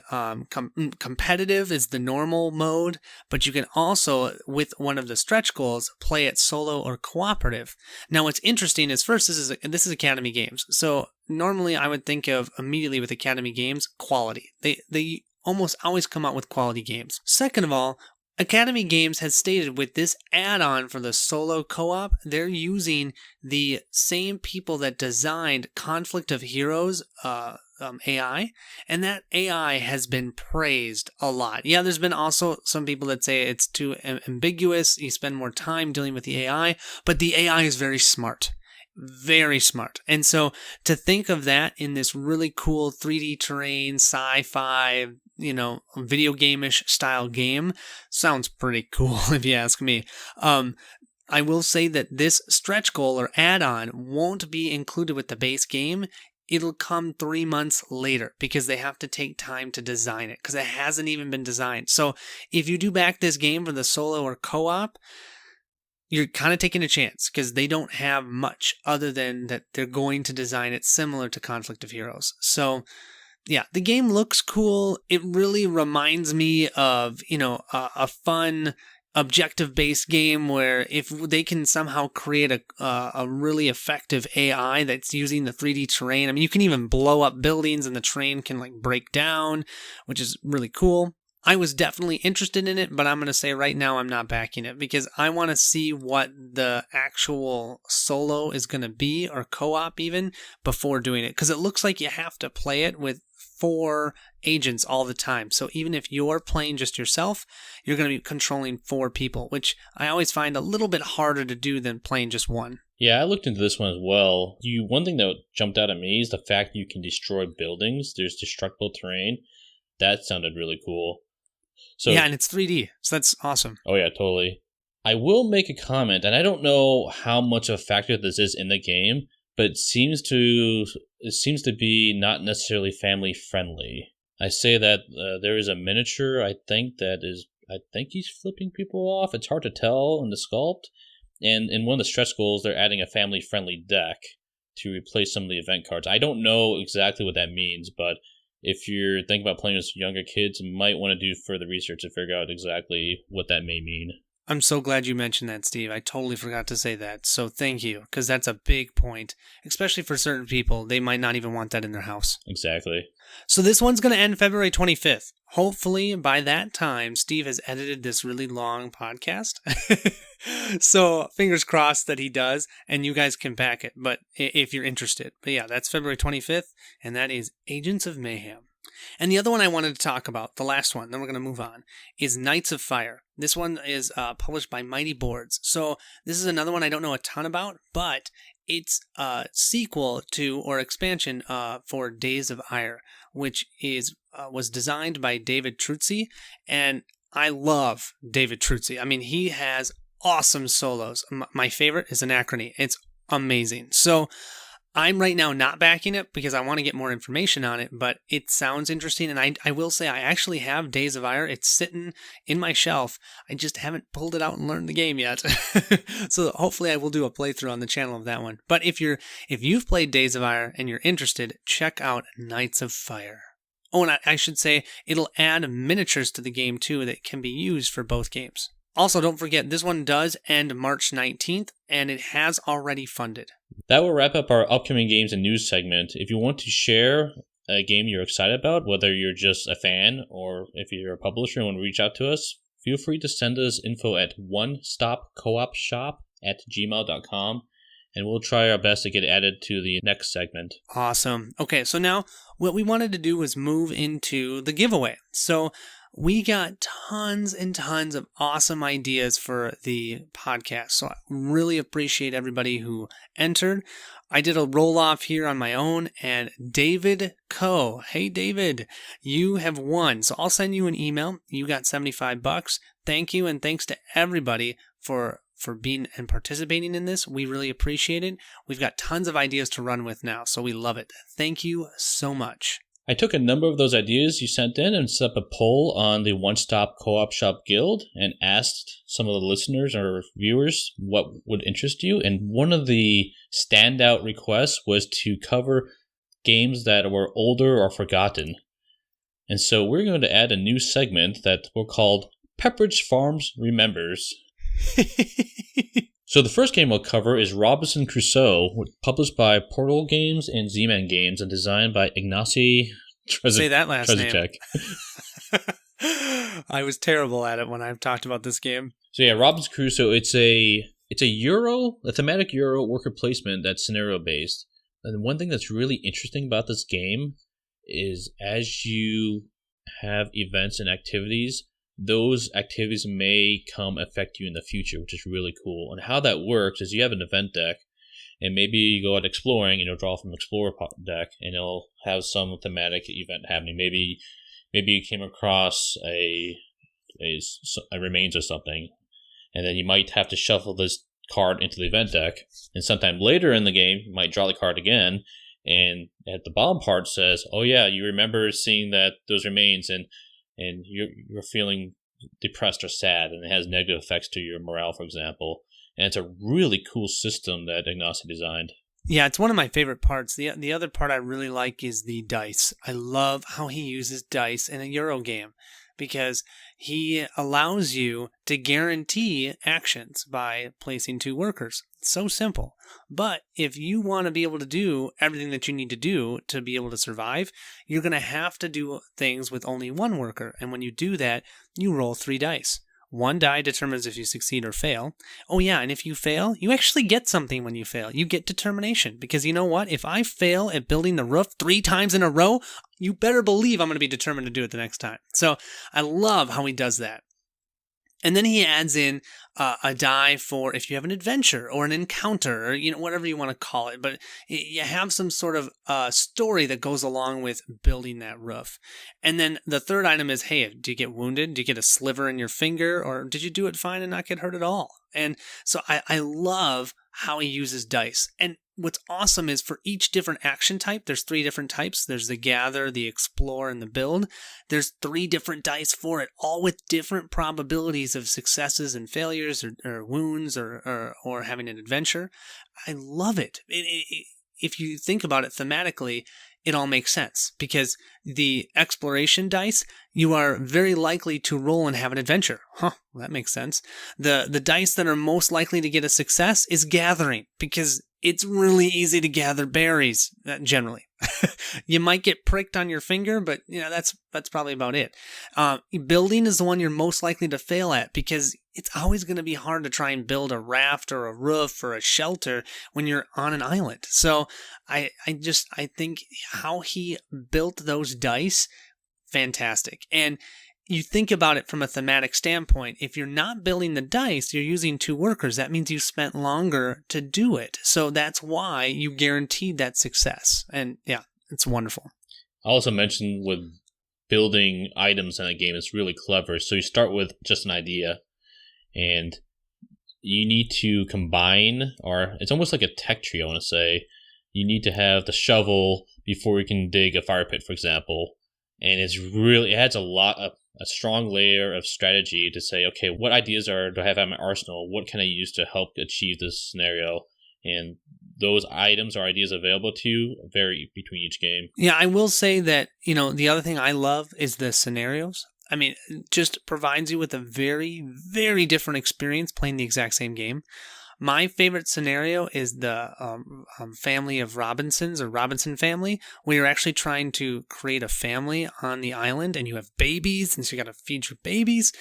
competitive is the normal mode, but you can also, with one of the stretch goals, play it solo or cooperative. Now, what's interesting is, first, this is Academy Games, so normally I would think of immediately with Academy Games quality. They almost always come out with quality games. Second of all, Academy Games has stated with this add-on for the solo co-op, they're using the same people that designed Conflict of Heroes AI, and that AI has been praised a lot. Yeah, there's been also some people that say it's too ambiguous, you spend more time dealing with the AI, but the AI is very smart. Very smart. And so to think of that in this really cool 3D terrain, sci-fi, video game-ish style game sounds pretty cool if you ask me. I will say that this stretch goal or add-on won't be included with the base game. It'll come 3 months later because they have to take time to design it because it hasn't even been designed. So if you do back this game for the solo or co-op, you're kind of taking a chance because they don't have much other than that they're going to design it similar to Conflict of Heroes. So, yeah, the game looks cool. It really reminds me of, a fun objective-based game where if they can somehow create a really effective AI that's using the 3D terrain. I mean, you can even blow up buildings and the terrain can break down, which is really cool. I was definitely interested in it, but I'm going to say right now I'm not backing it because I want to see what the actual solo is going to be, or co-op even, before doing it. Because it looks like you have to play it with 4 agents all the time. So even if you're playing just yourself, you're going to be controlling 4 people, which I always find a little bit harder to do than playing just one. Yeah, I looked into this one as well. One thing that jumped out at me is the fact you can destroy buildings. There's destructible terrain. That sounded really cool. So, yeah, and it's 3D, so that's awesome. Oh yeah, totally. I will make a comment, and I don't know how much of a factor this is in the game, but it seems to be not necessarily family friendly. I say that there is a miniature, I think he's flipping people off. It's hard to tell in the sculpt. And in one of the stretch goals, they're adding a family friendly deck to replace some of the event cards. I don't know exactly what that means, but if you're thinking about playing with younger kids, you might want to do further research to figure out exactly what that may mean. I'm so glad you mentioned that, Steve. I totally forgot to say that. So thank you, because that's a big point, especially for certain people. They might not even want that in their house. Exactly. So this one's going to end February 25th. Hopefully, by that time, Steve has edited this really long podcast. So fingers crossed that he does, and you guys can back it, but if you're interested. But yeah, that's February 25th, and that is Agents of Mayhem. And the other one I wanted to talk about, the last one, then we're going to move on, is Knights of Fire. This one is published by Mighty Boards. So this is another one I don't know a ton about, but it's a sequel to or expansion for Days of Ire, which was designed by David Truzzi, and I love David Truzzi. I mean, he has awesome solos. My favorite is Anachrony. It's amazing. So I'm right now not backing it because I want to get more information on it, but it sounds interesting. And I will say I actually have Days of Ire. It's sitting in my shelf. I just haven't pulled it out and learned the game yet. So hopefully I will do a playthrough on the channel of that one. But if you've played Days of Ire and you're interested, check out Knights of Fire. Oh, and I should say it'll add miniatures to the game too that can be used for both games. Also, don't forget, this one does end March 19th, and it has already funded. That will wrap up our upcoming games and news segment. If you want to share a game you're excited about, whether you're just a fan or if you're a publisher and want to reach out to us, feel free to send us info at onestopcoopshop@gmail.com, and we'll try our best to get added to the next segment. Awesome. Okay, so now what we wanted to do was move into the giveaway. So we got tons and tons of awesome ideas for the podcast. So I really appreciate everybody who entered. I did a roll off here on my own, and David Coe. Hey, David, you have won. So I'll send you an email. You got $75. Thank you. And thanks to everybody for being and participating in this. We really appreciate it. We've got tons of ideas to run with now, so we love it. Thank you so much. I took a number of those ideas you sent in and set up a poll on the One Stop Co-op Shop Guild and asked some of the listeners or viewers what would interest you. And one of the standout requests was to cover games that were older or forgotten. And so we're going to add a new segment that we'll call Pepperidge Farms Remembers. So the first game we'll cover is Robinson Crusoe, published by Portal Games and Z-Man Games and designed by Ignacy Say that last Trzeziczek. name. I was terrible at it when I've talked about this game. So yeah, Robinson Crusoe, it's a thematic Euro worker placement that's scenario based. And one thing that's really interesting about this game is as you have events and activities, those activities may affect you in the future, which is really cool. And how that works is you have an event deck, and maybe you go out exploring, and you'll draw from the Explorer deck, and it'll have some thematic event happening. Maybe you came across a remains or something, and then you might have to shuffle this card into the event deck. And sometime later in the game, you might draw the card again, and at the bottom part says, "Oh yeah, you remember seeing those remains, and you're feeling depressed or sad, and it has negative effects to your morale, for example." And it's a really cool system that Ignacy designed. Yeah, it's one of my favorite parts. The other part I really like is the dice. I love how he uses dice in a Euro game because he allows you to guarantee actions by placing two workers. It's so simple. But if you want to be able to do everything that you need to do to be able to survive, you're going to have to do things with only one worker. And when you do that, you roll 3 dice. One die determines if you succeed or fail. Oh yeah, and if you fail, you actually get something when you fail. You get determination. Because you know what? If I fail at building the roof 3 times in a row, you better believe I'm going to be determined to do it the next time. So I love how he does that. And then he adds in a die for if you have an adventure or an encounter or whatever you want to call it. But you have some sort of story that goes along with building that roof. And then the third item is, hey, do you get wounded? Do you get a sliver in your finger? Or did you do it fine and not get hurt at all? And so I love how he uses dice. And what's awesome is for each different action type, there's 3 different types. There's the gather, the explore, and the build. There's 3 different dice for it, all with different probabilities of successes and failures or wounds or having an adventure. I love it. If you think about it thematically, it all makes sense because the exploration dice, you are very likely to roll and have an adventure. Well, that makes sense. The dice that are most likely to get a success is gathering because it's really easy to gather berries, generally. You might get pricked on your finger, but that's probably about it. Building is the one you're most likely to fail at because it's always going to be hard to try and build a raft or a roof or a shelter when you're on an island. So I think how he built those dice fantastic. And you think about it from a thematic standpoint. If you're not building the dice, you're using 2 workers. That means you spent longer to do it. So that's why you guaranteed that success. And yeah, it's wonderful. I also mentioned with building items in a game, it's really clever. So you start with just an idea, and you need to combine, or it's almost like a tech tree, I want to say. You need to have the shovel before you can dig a fire pit, for example. And it adds a strong layer of strategy to say, okay, what ideas do I have at my arsenal? What can I use to help achieve this scenario? And those items or ideas available to you vary between each game. Yeah, I will say that, the other thing I love is the scenarios. I mean, it just provides you with a very, very different experience playing the exact same game. My favorite scenario is the family of Robinsons, or Robinson family, where you're actually trying to create a family on the island and you have babies, and so you got to feed your babies.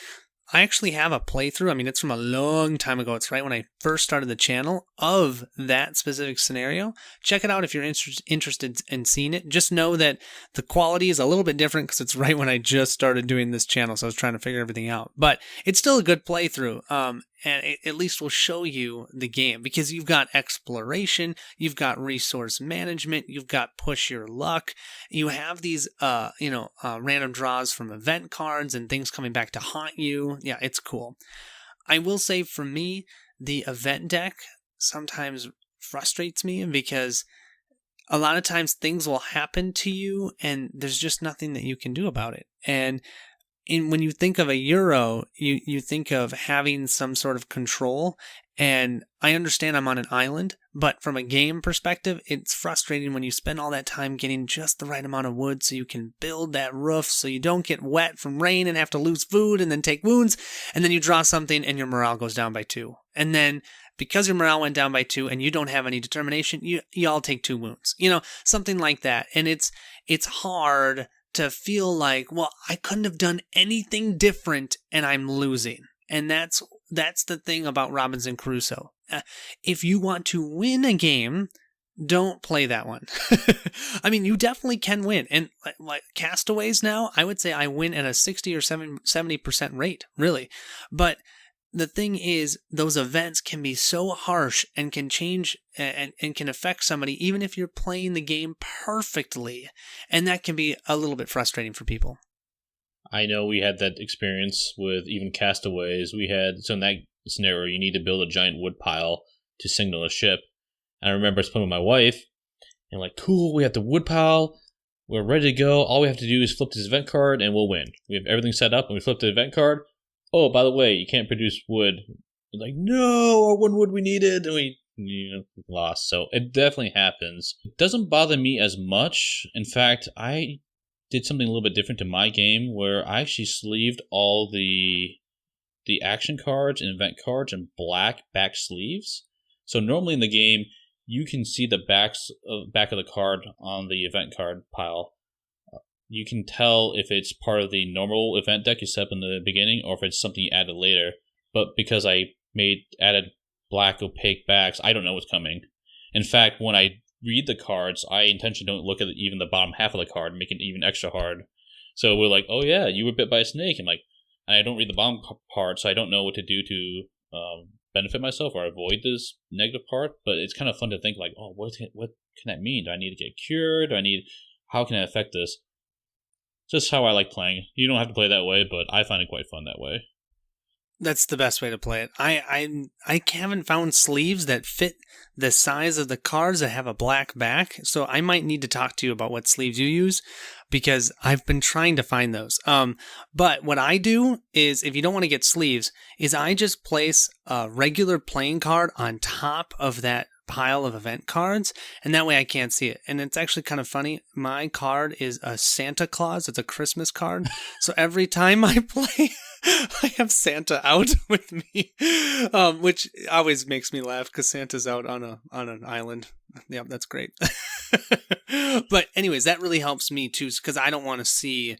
I actually have a playthrough. I mean, it's from a long time ago. It's right when I first started the channel, of that specific scenario. Check it out if you're interested in seeing it. Just know that the quality is a little bit different because it's right when I just started doing this channel, so I was trying to figure everything out. But it's still a good playthrough. And it at least will show you the game, because you've got exploration, you've got resource management, you've got push your luck, you have these, random draws from event cards and things coming back to haunt you. Yeah, it's cool. I will say, for me, the event deck sometimes frustrates me, because a lot of times things will happen to you and there's just nothing that you can do about it. And when you think of a Euro, you think of having some sort of control. And I understand I'm on an island, but from a game perspective, it's frustrating when you spend all that time getting just the right amount of wood so you can build that roof so you don't get wet from rain and have to lose food and then take wounds. And then you draw something and your morale goes down by 2. And then because your morale went down by 2 and you don't have any determination, you all take 2 wounds, something like that. And it's hard to feel like, well, I couldn't have done anything different and I'm losing. And that's the thing about Robinson Crusoe. If you want to win a game, don't play that one. I mean, you definitely can win. And like Castaways now, I would say I win at a 60 or 70% rate, really. But the thing is, those events can be so harsh and can change and can affect somebody, even if you're playing the game perfectly. And that can be a little bit frustrating for people. I know we had that experience with even Castaways. So in that scenario, you need to build a giant wood pile to signal a ship. And I remember playing with my wife, and like, cool, we have the wood pile. We're ready to go. All we have to do is flip this event card and we'll win. We have everything set up and we flip the event card. Oh, by the way, you can't produce wood. We're like, no, our one wood we needed, and we lost. So it definitely happens. It doesn't bother me as much. In fact, I did something a little bit different to my game, where I actually sleeved all the action cards and event cards in black back sleeves. So normally in the game, you can see the back of the card on the event card pile. You can tell if it's part of the normal event deck you set up in the beginning, or if it's something you added later. But because I added black opaque backs, I don't know what's coming. In fact, when I read the cards, I intentionally don't look at even the bottom half of the card, making it even extra hard. So we're like, oh yeah, you were bit by a snake. And I don't read the bottom part, so I don't know what to do to benefit myself or avoid this negative part. But it's kind of fun to think like, oh, what can that mean? Do I need to get cured? How can I affect this? Just how I like playing. You don't have to play that way, but I find it quite fun that way. That's the best way to play it. I haven't found sleeves that fit the size of the cards that have a black back, so I might need to talk to you about what sleeves you use, because I've been trying to find those. But what I do is, if you don't want to get sleeves, is I just place a regular playing card on top of that pile of event cards, and that way I can't see it. And it's actually kind of funny. My card is a Santa Claus. It's a Christmas card. So every time I play, I have Santa out with me, which always makes me laugh because Santa's out on an island. Yeah, that's great. But anyways, that really helps me too, because I don't want to see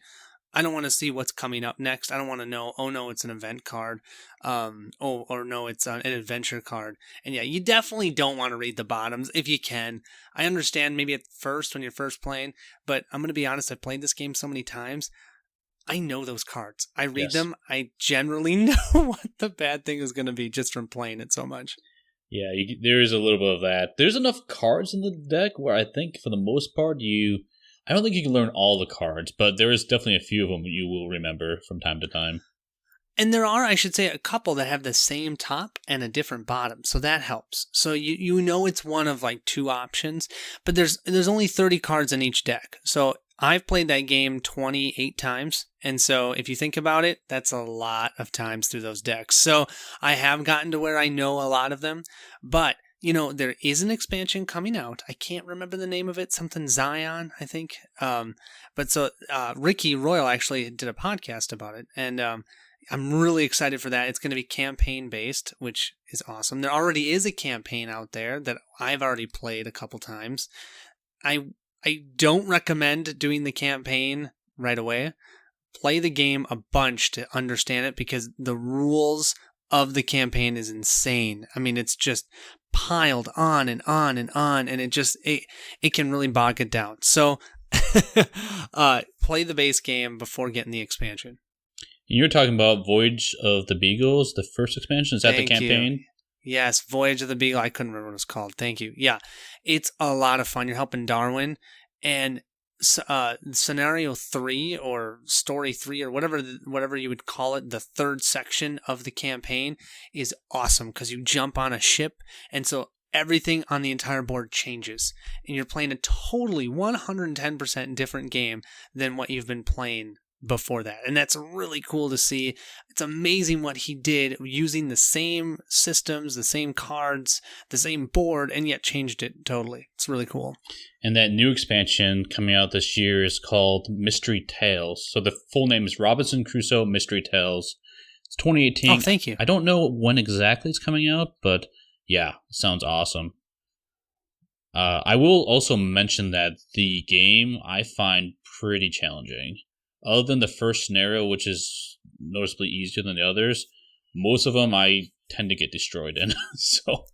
what's coming up next. I don't want to know, oh no, it's an event card. Or no, it's an adventure card. And yeah, you definitely don't want to read the bottoms if you can. I understand maybe at first when you're first playing, but I'm going to be honest, I've played this game so many times. I know those cards. I read Yes. them. I generally know what the bad thing is going to be just from playing it so much. Yeah, there is a little bit of that. There's enough cards in the deck where I think for the most part I don't think you can learn all the cards, but there is definitely a few of them you will remember from time to time. And there are, I should say, a couple that have the same top and a different bottom, so that helps. So you know it's one of like two options, but there's only 30 cards in each deck. So I've played that game 28 times, and so if you think about it, that's a lot of times through those decks. So I have gotten to where I know a lot of them, but there is an expansion coming out. I can't remember the name of it. Something Zion, I think. But so Ricky Royal actually did a podcast about it, and I'm really excited for that. It's going to be campaign based, which is awesome. There already is a campaign out there that I've already played a couple times. I don't recommend doing the campaign right away. Play the game a bunch to understand it, because the rules of the campaign is insane. I mean, it's just piled on and on and on, and it can really bog it down. So play the base game before getting the expansion. You're talking about Voyage of the Beagles, the first expansion. Is that the campaign? Yes, Voyage of the Beagle. I couldn't remember what it's called. Thank you. Yeah, it's a lot of fun. You're helping Darwin, and scenario 3 or story 3 or whatever you would call it, the third section of the campaign is awesome because you jump on a ship, and so everything on the entire board changes, and you're playing a totally 110% different game than what you've been playing before that. And that's really cool to see. It's amazing what he did using the same systems, the same cards, the same board, and yet changed it totally. It's really cool. And that new expansion coming out this year is called Mystery Tales. So the full name is Robinson Crusoe Mystery Tales. It's 2018. Oh, thank you. I don't know when exactly it's coming out, but yeah, it sounds awesome. I will also mention that the game I find pretty challenging. Other than the first scenario, which is noticeably easier than the others, most of them I tend to get destroyed in. So,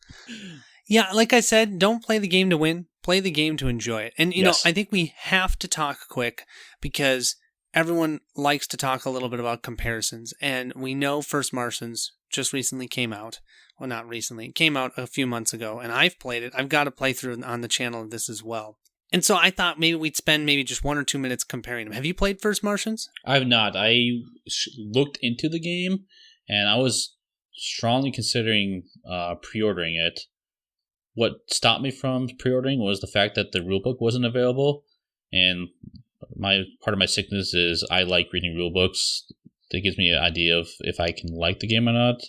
yeah, like I said, don't play the game to win. Play the game to enjoy it. And, Yes. I think we have to talk quick because everyone likes to talk a little bit about comparisons. And we know First Martians just recently came out. Well, not recently. It came out a few months ago, and I've played it. I've got a playthrough on the channel of this as well. And so I thought maybe we'd spend maybe just 1 or 2 minutes comparing them. Have you played First Martians? I've not. I looked into the game, and I was strongly considering pre-ordering it. What stopped me from pre-ordering was the fact that the rulebook wasn't available, and part of my sickness is I like reading rulebooks. That gives me an idea of if I can like the game or not,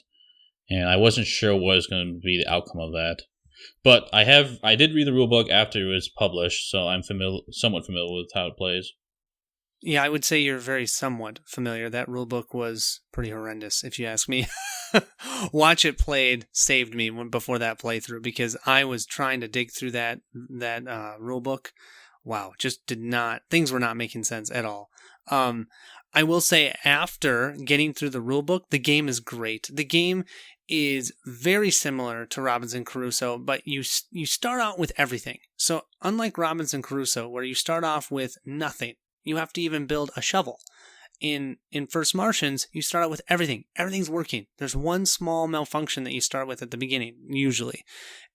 and I wasn't sure what was going to be the outcome of that. But I did read the rulebook after it was published, so I'm somewhat familiar with how it plays. Yeah, I would say you're very somewhat familiar. That rulebook was pretty horrendous, if you ask me. Watch It Played saved me before that playthrough because I was trying to dig through that rulebook. Wow, just things were not making sense at all. I will say after getting through the rulebook, the game is great. The game is very similar to Robinson Crusoe, but you start out with everything. So unlike Robinson Crusoe, where you start off with nothing, you have to even build a shovel. In First Martians, you start out with everything. Everything's working. There's one small malfunction that you start with at the beginning, usually.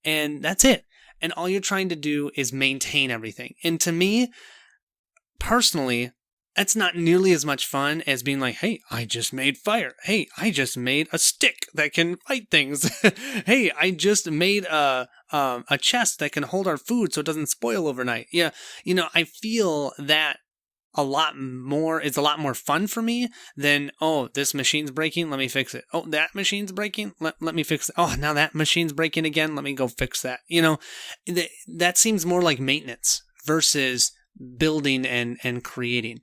And that's it. And all you're trying to do is maintain everything. And to me, personally, that's not nearly as much fun as being like, hey, I just made fire. Hey, I just made a stick that can fight things. Hey, I just made a chest that can hold our food so it doesn't spoil overnight. Yeah, I feel that it's a lot more fun for me than, oh, this machine's breaking, let me fix it. Oh, that machine's breaking, let me fix it. Oh, now that machine's breaking again, let me go fix that. That seems more like maintenance versus building and creating.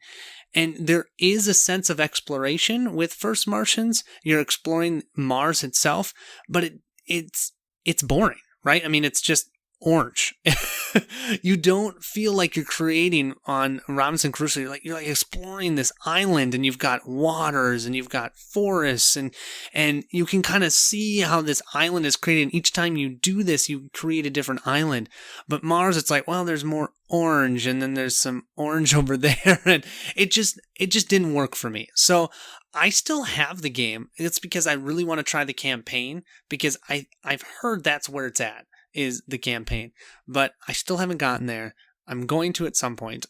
And there is a sense of exploration with First Martians. You're exploring Mars itself, but it's boring, right? I mean, it's just orange. You don't feel like you're creating on Robinson Crusoe. You're like exploring this island, and you've got waters and you've got forests, and you can kind of see how this island is created. And each time you do this, you create a different island. But Mars, it's like, well, there's more orange, and then there's some orange over there, and it just didn't work for me. So I still have the game. It's because I really want to try the campaign, because I've heard that's where it's at, is the campaign. But I still haven't gotten there. I'm going to at some point.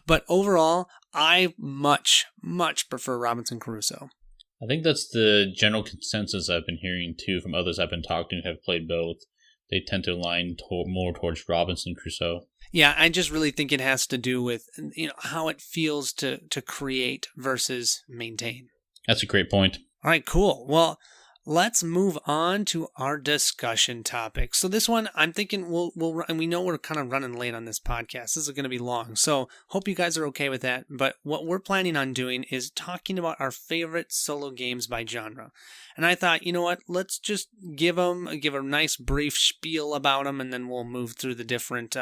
But overall, I much, much prefer Robinson Crusoe. I think that's the general consensus I've been hearing too from others I've been talking to who have played both. They tend to align more towards Robinson Crusoe. Yeah, I just really think it has to do with how it feels to create versus maintain. That's a great point. All right, cool. Well, let's move on to our discussion topic. So this one, I'm thinking we'll and we know we're kind of running late on this podcast. This is going to be long, so hope you guys are okay with that. But what we're planning on doing is talking about our favorite solo games by genre. And I thought, you know what? Let's just give a nice brief spiel about them, and then we'll move through the different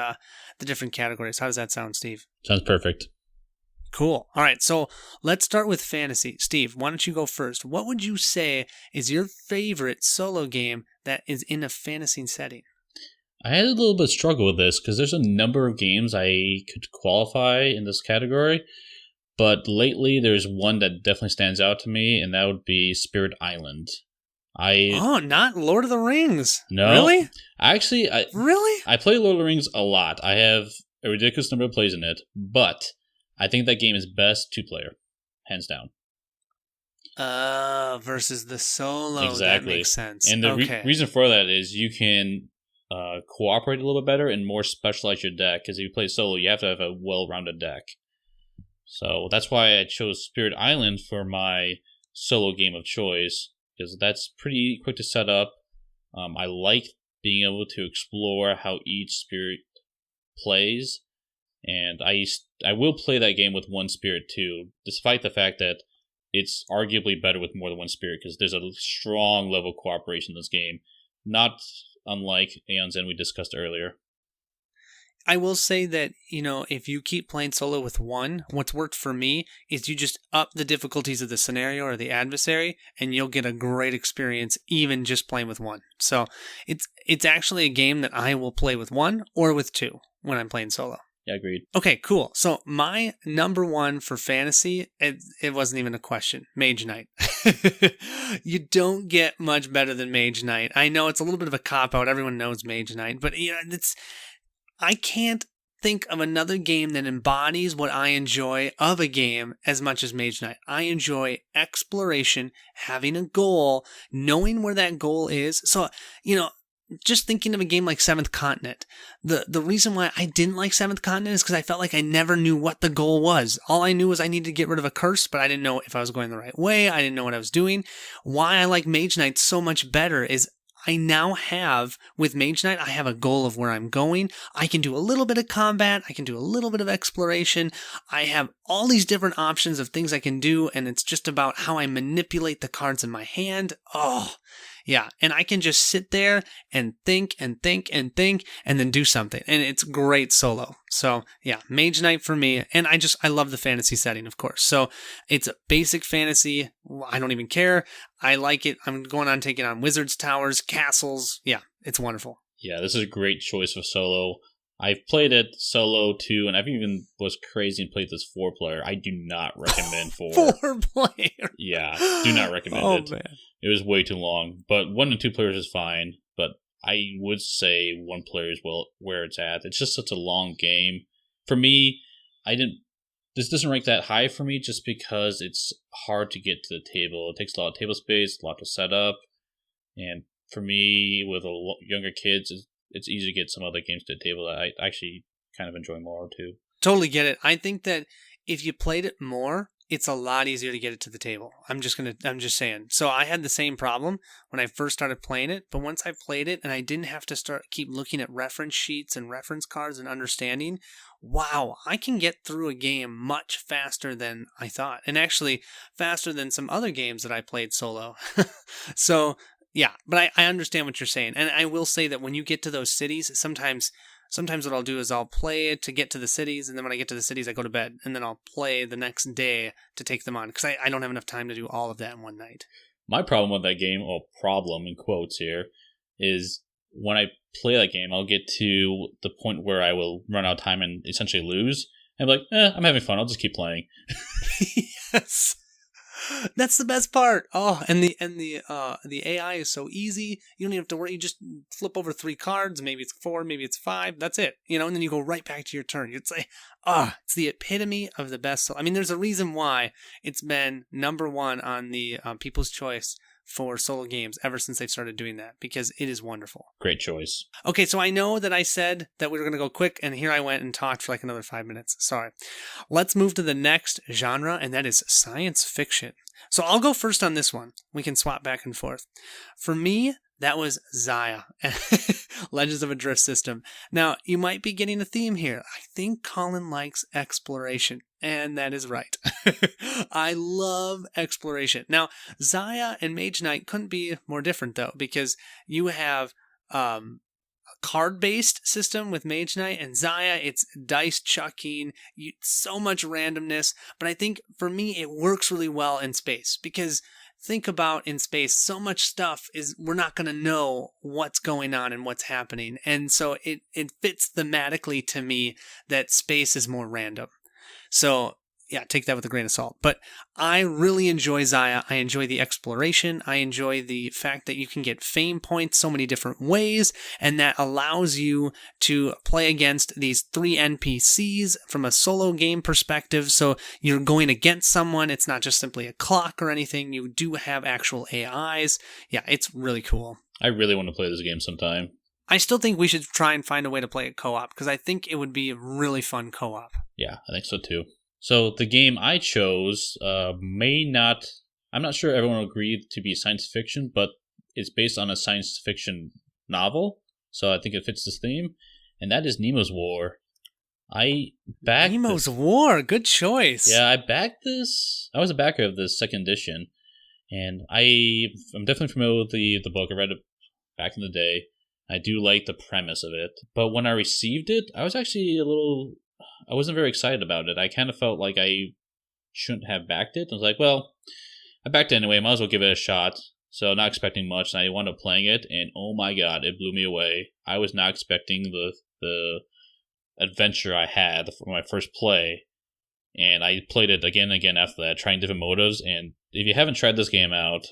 categories. How does that sound, Steve? Sounds perfect. Cool. All right, so let's start with fantasy. Steve, why don't you go first? What would you say is your favorite solo game that is in a fantasy setting? I had a little bit of struggle with this because there's a number of games I could qualify in this category, but lately there's one that definitely stands out to me, and that would be Spirit Island. Not Lord of the Rings. No. Really? Really? I play Lord of the Rings a lot. I have a ridiculous number of plays in it, but I think that game is best 2-player, hands down. Versus the solo. Exactly. That makes sense. And the reason for that is you can cooperate a little bit better and more specialize your deck, because if you play solo, you have to have a well-rounded deck. So that's why I chose Spirit Island for my solo game of choice, because that's pretty quick to set up. I like being able to explore how each spirit plays, and I will play that game with one spirit too, despite the fact that it's arguably better with more than one spirit, because there's a strong level of cooperation in this game, not unlike Aeon's End we discussed earlier. I will say that, if you keep playing solo with one, what's worked for me is you just up the difficulties of the scenario or the adversary, and you'll get a great experience even just playing with one. So it's actually a game that I will play with one or with two when I'm playing solo. Yeah, agreed. Okay, cool. So my number one for fantasy, it wasn't even a question, Mage Knight. You don't get much better than Mage Knight. I know it's a little bit of a cop-out. Everyone knows Mage Knight, but I can't think of another game that embodies what I enjoy of a game as much as Mage Knight. I enjoy exploration, having a goal, knowing where that goal is. So, just thinking of a game like Seventh Continent, the reason why I didn't like Seventh Continent is because I felt like I never knew what the goal was. All I knew was I needed to get rid of a curse, but I didn't know if I was going the right way. I didn't know what I was doing. Why I like Mage Knight so much better is I now have, with Mage Knight, I have a goal of where I'm going. I can do a little bit of combat. I can do a little bit of exploration. I have all these different options of things I can do, and it's just about how I manipulate the cards in my hand. Oh, yeah. And I can just sit there and think and think and think and then do something. And it's great solo. So yeah, Mage Knight for me. And I love the fantasy setting, of course. So it's a basic fantasy. I don't even care. I like it. I'm going on taking on wizards, towers, castles. Yeah, it's wonderful. Yeah, this is a great choice for solo. I've played it solo too, and I've even was crazy and played this 4-player. I do not recommend 4. 4-player? Yeah, do not recommend it. Man. It was way too long, but 1 and 2 players is fine, but I would say 1 player is where it's at. It's just such a long game. For me, this doesn't rank that high for me just because it's hard to get to the table. It takes a lot of table space, a lot to set up, and for me, with younger kids, it's easy to get some other games to the table that I actually kind of enjoy more too. Totally get it. I think that if you played it more, it's a lot easier to get it to the table. I'm just saying. So I had the same problem when I first started playing it, but once I played it and I didn't have to keep looking at reference sheets and reference cards and understanding, wow, I can get through a game much faster than I thought, and actually faster than some other games that I played solo. So Yeah, but I understand what you're saying. And I will say that when you get to those cities, sometimes what I'll do is I'll play to get to the cities, and then when I get to the cities, I go to bed, and then I'll play the next day to take them on, because I don't have enough time to do all of that in one night. My problem with that game, or problem in quotes here, is when I play that game, I'll get to the point where I will run out of time and essentially lose. And I'm like, I'm having fun. I'll just keep playing. Yes. That's the best part. Oh, and the AI is so easy. You don't even have to worry. You just flip over 3 cards. Maybe it's 4, maybe it's 5. That's it. And then you go right back to your turn. You'd say, it's the epitome of the best. I mean, there's a reason why it's been number 1 on the People's Choice for solo games ever since they've started doing that, because it is wonderful. Great choice. Okay, so I know that I said that we were going to go quick, and here I went and talked for like another 5 minutes. Sorry. Let's move to the next genre, and that is science fiction. So I'll go first on this one. We can swap back and forth. For me, that was Xia, Legends of a Drift System. Now, you might be getting a theme here. I think Colin likes exploration, and that is right. I love exploration. Now, Xia and Mage Knight couldn't be more different, though, because you have a card-based system with Mage Knight, and Xia, it's dice chucking, so much randomness, but I think for me, it works really well in space, because think about in space, so much stuff is we're not going to know what's going on and what's happening. And so it fits thematically to me that space is more random. So yeah, take that with a grain of salt. But I really enjoy Xia. I enjoy the exploration. I enjoy the fact that you can get fame points so many different ways, and that allows you to play against these 3 NPCs from a solo game perspective. So you're going against someone. It's not just simply a clock or anything. You do have actual AIs. Yeah, it's really cool. I really want to play this game sometime. I still think we should try and find a way to play it co-op, because I think it would be a really fun co-op. Yeah, I think so too. So the game I chose I'm not sure everyone will agree to be science fiction, but it's based on a science fiction novel, so I think it fits this theme, and that is Nemo's War. Nemo's War, good choice. Yeah, I backed this. I was a backer of this second edition, and I'm definitely familiar with the book. I read it back in the day. I do like the premise of it, but when I received it, I wasn't very excited about it. I kind of felt like I shouldn't have backed it. I was like, well, I backed it anyway. Might as well give it a shot. So not expecting much, and I wound up playing it, and oh my god, it blew me away. I was not expecting the adventure I had for my first play, and I played it again and again after that, trying different motives, and if you haven't tried this game out,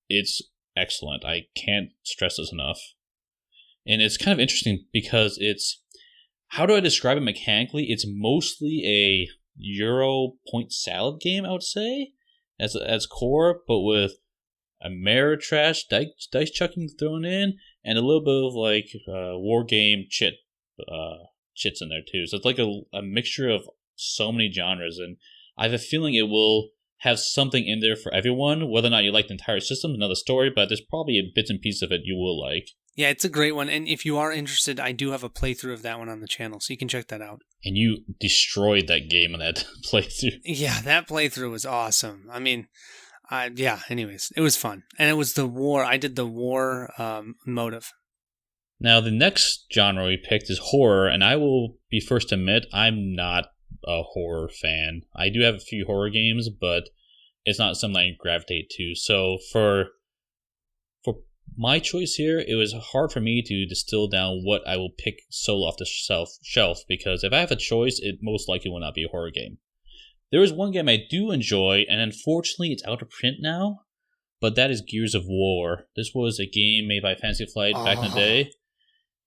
it's excellent. I can't stress this enough. And it's kind of interesting because how do I describe it mechanically? It's mostly a Euro point salad game, I would say, as core, but with Ameritrash dice chucking thrown in, and a little bit of like war game chits in there too. So it's like a mixture of so many genres, and I have a feeling it will have something in there for everyone. Whether or not you like the entire system, another story, but there's probably bits and pieces of it you will like. Yeah, it's a great one, and if you are interested, I do have a playthrough of that one on the channel, so you can check that out. And you destroyed that game in that playthrough. Yeah, that playthrough was awesome. I mean, anyways, it was fun. And it was the war. I did the war motive. Now, the next genre we picked is horror, and I will be first to admit I'm not a horror fan. I do have a few horror games, but it's not something I gravitate to. So for my choice here, it was hard for me to distill down what I will pick solo off the shelf, because if I have a choice, it most likely will not be a horror game. There is one game I do enjoy, and unfortunately it's out of print now, but that is Gears of War. This was a game made by Fantasy Flight back in the day.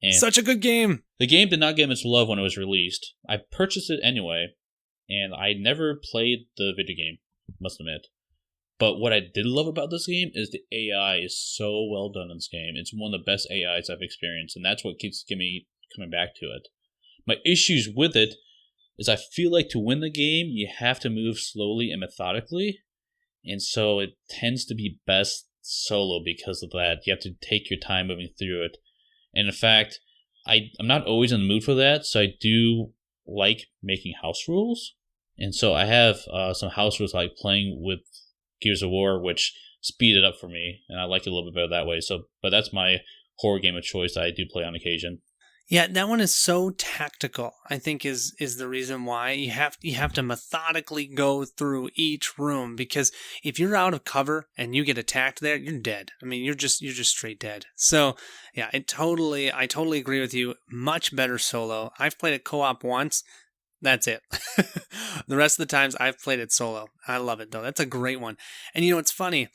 And such a good game! The game did not get much love when it was released. I purchased it anyway, and I never played the video game, must admit. But what I did love about this game is the AI is so well done in this game. It's one of the best AIs I've experienced, and that's what keeps me coming back to it. My issues with it is I feel like to win the game, you have to move slowly and methodically, and so it tends to be best solo because of that. You have to take your time moving through it. And in fact, I'm not always in the mood for that, so I do like making house rules. And so I have some house rules I like playing with Gears of War, which speed it up for me, and I like it a little bit better that way. So, but that's my horror game of choice that I do play on occasion. Yeah, that one is so tactical. I think is the reason why you have to methodically go through each room, because if you're out of cover and you get attacked there, you're dead. I mean, you're just straight dead. So, yeah, I totally agree with you. Much better solo. I've played it co-op once. That's it. The rest of the times I've played it solo. I love it though. That's a great one. And you know, it's funny.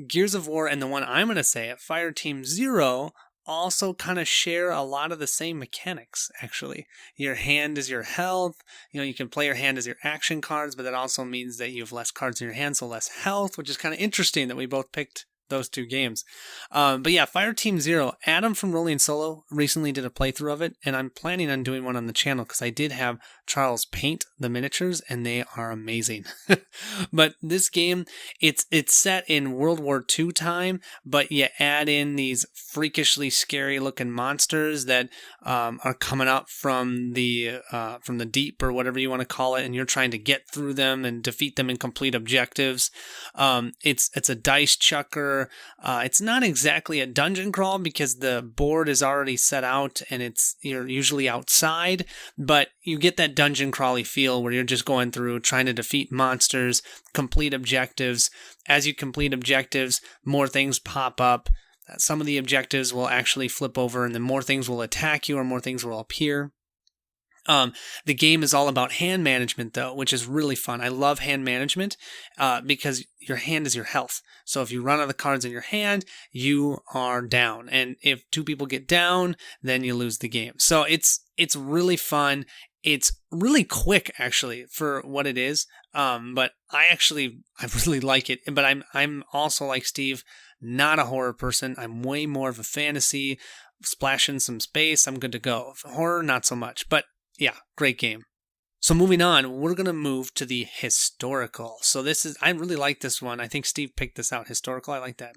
Gears of War and the one I'm going to say, Fireteam Zero, also kind of share a lot of the same mechanics, actually. Your hand is your health. You know, you can play your hand as your action cards, but that also means that you have less cards in your hand, so less health, which is kind of interesting that we both picked those two games. But yeah, Fireteam Zero, Adam from Rolling Solo recently did a playthrough of it, and I'm planning on doing one on the channel because I did have Charles paint the miniatures, and they are amazing. But this game, it's set in World War II time, but you add in these freakishly scary looking monsters that are coming up from the deep, or whatever you want to call it, and you're trying to get through them and defeat them and complete objectives. It's a dice chucker. It's not exactly a dungeon crawl because the board is already set out and you're usually outside, but you get that dungeon crawly feel where you're just going through trying to defeat monsters, complete objectives. As you complete objectives, more things pop up. Some of the objectives will actually flip over, and then more things will attack you or more things will appear. The game is all about hand management, though, which is really fun. I love hand management because your hand is your health. So if you run out of the cards in your hand, you are down. And if two people get down, then you lose the game. So it's really fun. It's really quick, actually, for what it is. But I really like it. But I'm also, like Steve, not a horror person. I'm way more of a fantasy. Splash in some space, I'm good to go. Horror, not so much. But yeah, great game. So moving on, we're going to move to the historical. So I really like this one. I think Steve picked this out. Historical, I like that.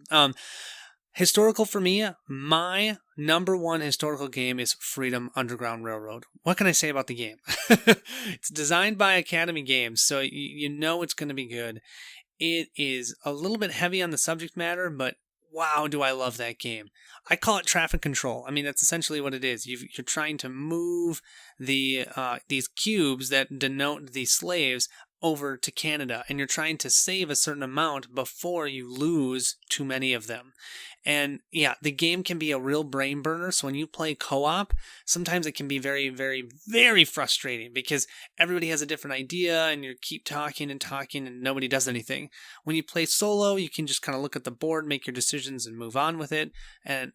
Historical for me, my number one historical game is Freedom Underground Railroad. What can I say about the game? It's designed by Academy Games, so you know it's going to be good. It is a little bit heavy on the subject matter, but wow, do I love that game. I call it traffic control. I mean, that's essentially what it is. You're trying to move these cubes that denote the slaves over to Canada, and you're trying to save a certain amount before you lose too many of them. And yeah, the game can be a real brain burner. So when you play co-op, sometimes it can be very, very, very frustrating because everybody has a different idea and you keep talking and talking and nobody does anything. When you play solo, you can just kind of look at the board, make your decisions and move on with it. And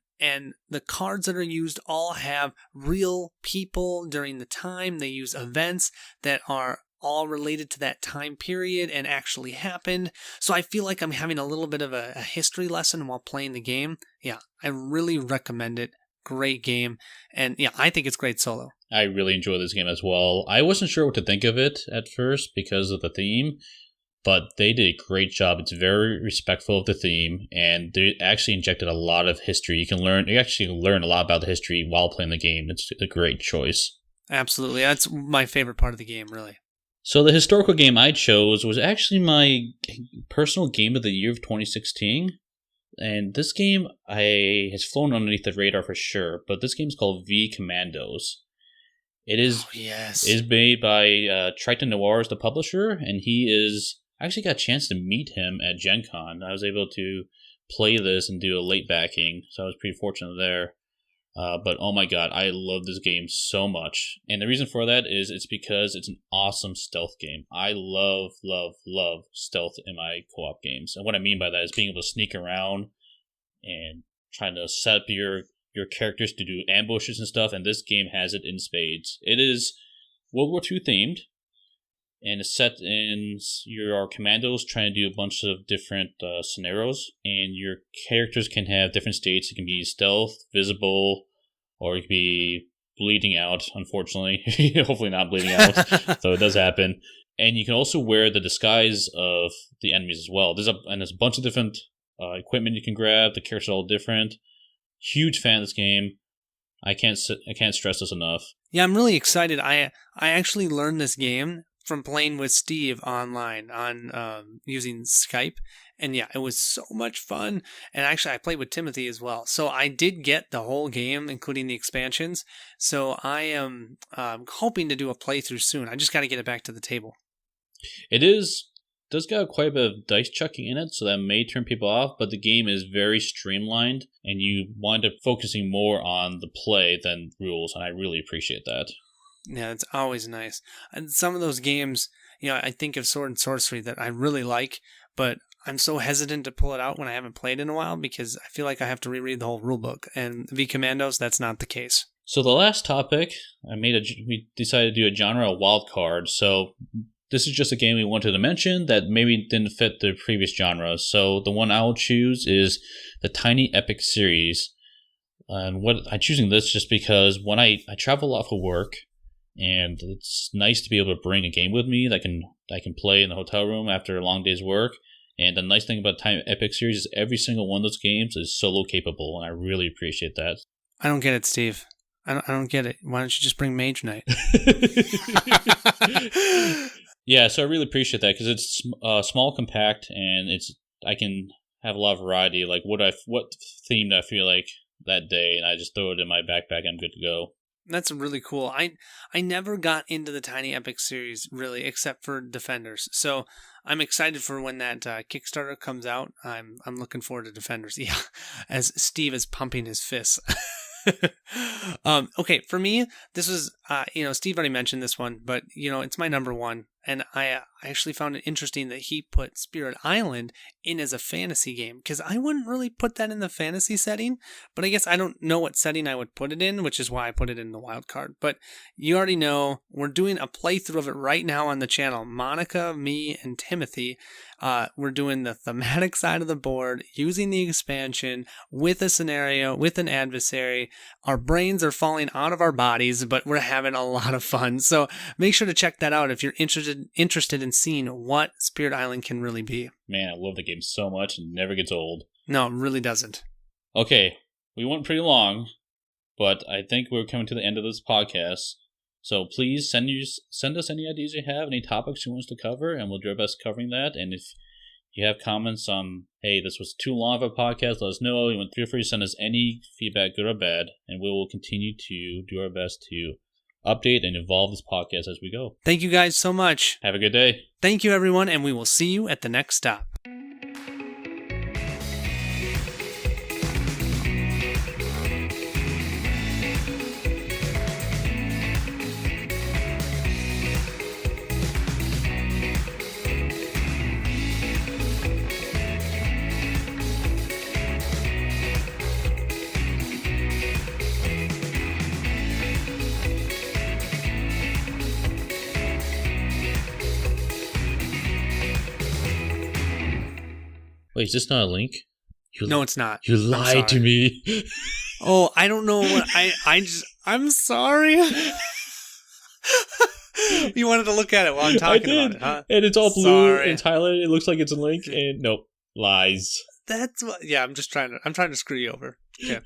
the cards that are used all have real people during the time. They use events that are all related to that time period and actually happened. So I feel like I'm having a little bit of a history lesson while playing the game. Yeah, I really recommend it. Great game. And yeah, I think it's great solo. I really enjoy this game as well. I wasn't sure what to think of it at first because of the theme, but they did a great job. It's very respectful of the theme, and they actually injected a lot of history. You actually learn a lot about the history while playing the game. It's a great choice. Absolutely. That's my favorite part of the game, really. So the historical game I chose was actually my personal game of the year of 2016. And this game has flown underneath the radar for sure, but this game is called V Commandos. It is made by Triton Noir as the publisher, and I actually got a chance to meet him at Gen Con. I was able to play this and do a late backing, so I was pretty fortunate there. But oh my god, I love this game so much. And the reason for that is it's because it's an awesome stealth game. I love, love, love stealth in my co-op games. And what I mean by that is being able to sneak around and trying to set up your characters to do ambushes and stuff. And this game has it in spades. It is World War II themed. And it's set in your commandos trying to do a bunch of different scenarios. And your characters can have different states. It can be stealth, visible, or it could be bleeding out, unfortunately. Hopefully not bleeding out, so it does happen. And you can also wear the disguise of the enemies as well. There's a bunch of different equipment you can grab. The characters are all different. Huge fan of this game. I can't stress this enough. Yeah, I'm really excited. I actually learned this game from playing with Steve online on using Skype, And yeah, it was so much fun. And actually, I played with Timothy as well. So I did get the whole game, including the expansions. So I am hoping to do a playthrough soon. I just got to get it back to the table. It does got quite a bit of dice chucking in it, so that may turn people off, but the game is very streamlined, and you wind up focusing more on the play than rules, and I really appreciate that. Yeah, it's always nice. And some of those games, I think of Sword and Sorcery that I really like, but I'm so hesitant to pull it out when I haven't played in a while because I feel like I have to reread the whole rulebook. And V Commandos, that's not the case. So the last topic, we decided to do a genre wild card. So this is just a game we wanted to mention that maybe didn't fit the previous genre. So the one I will choose is the Tiny Epic series. And I'm choosing this just because when I travel a lot for work, and it's nice to be able to bring a game with me that I can play in the hotel room after a long day's work. And the nice thing about Time Epic series is every single one of those games is solo capable, and I really appreciate that. I don't get it, Steve. I don't get it. Why don't you just bring Mage Knight? Yeah, so I really appreciate that because it's small, compact, and I can have a lot of variety. Like what theme do I feel like that day, and I just throw it in my backpack and I'm good to go. That's really cool. I never got into the Tiny Epic series really, except for Defenders. So I'm excited for when that Kickstarter comes out. I'm looking forward to Defenders. Yeah, as Steve is pumping his fists. Okay, for me, this was Steve already mentioned this one, but it's my number one, and I actually found it interesting that he put Spirit Island in as a fantasy game because I wouldn't really put that in the fantasy setting, but I guess I don't know what setting I would put it in, which is why I put it in the wild card. But you already know we're doing a playthrough of it right now on the channel. Monica, me, and Timothy. We're doing the thematic side of the board, using the expansion with a scenario, with an adversary. Our brains are falling out of our bodies, but we're having a lot of fun. So make sure to check that out if you're interested in seeing what Spirit Island can really be. Man, I love the game so much and it never gets old. No, it really doesn't. Okay, we went pretty long, but I think we're coming to the end of this podcast. So please send us any ideas you have, any topics you want us to cover, and we'll do our best covering that. And if you have comments on, hey, this was too long of a podcast, let us know. Feel free to send us any feedback, good or bad, and we will continue to do our best to update and evolve this podcast as we go. Thank you guys so much. Have a good day. Thank you, everyone, and we will see you at the next stop. Wait, is this not a link? No, it's not. You lied to me. Oh, I don't know what I'm sorry. You wanted to look at it while I'm talking about it, huh? And it's all blue and highlighted. It looks like it's a link, and nope, lies. That's what. Yeah, I'm trying to screw you over. Yeah.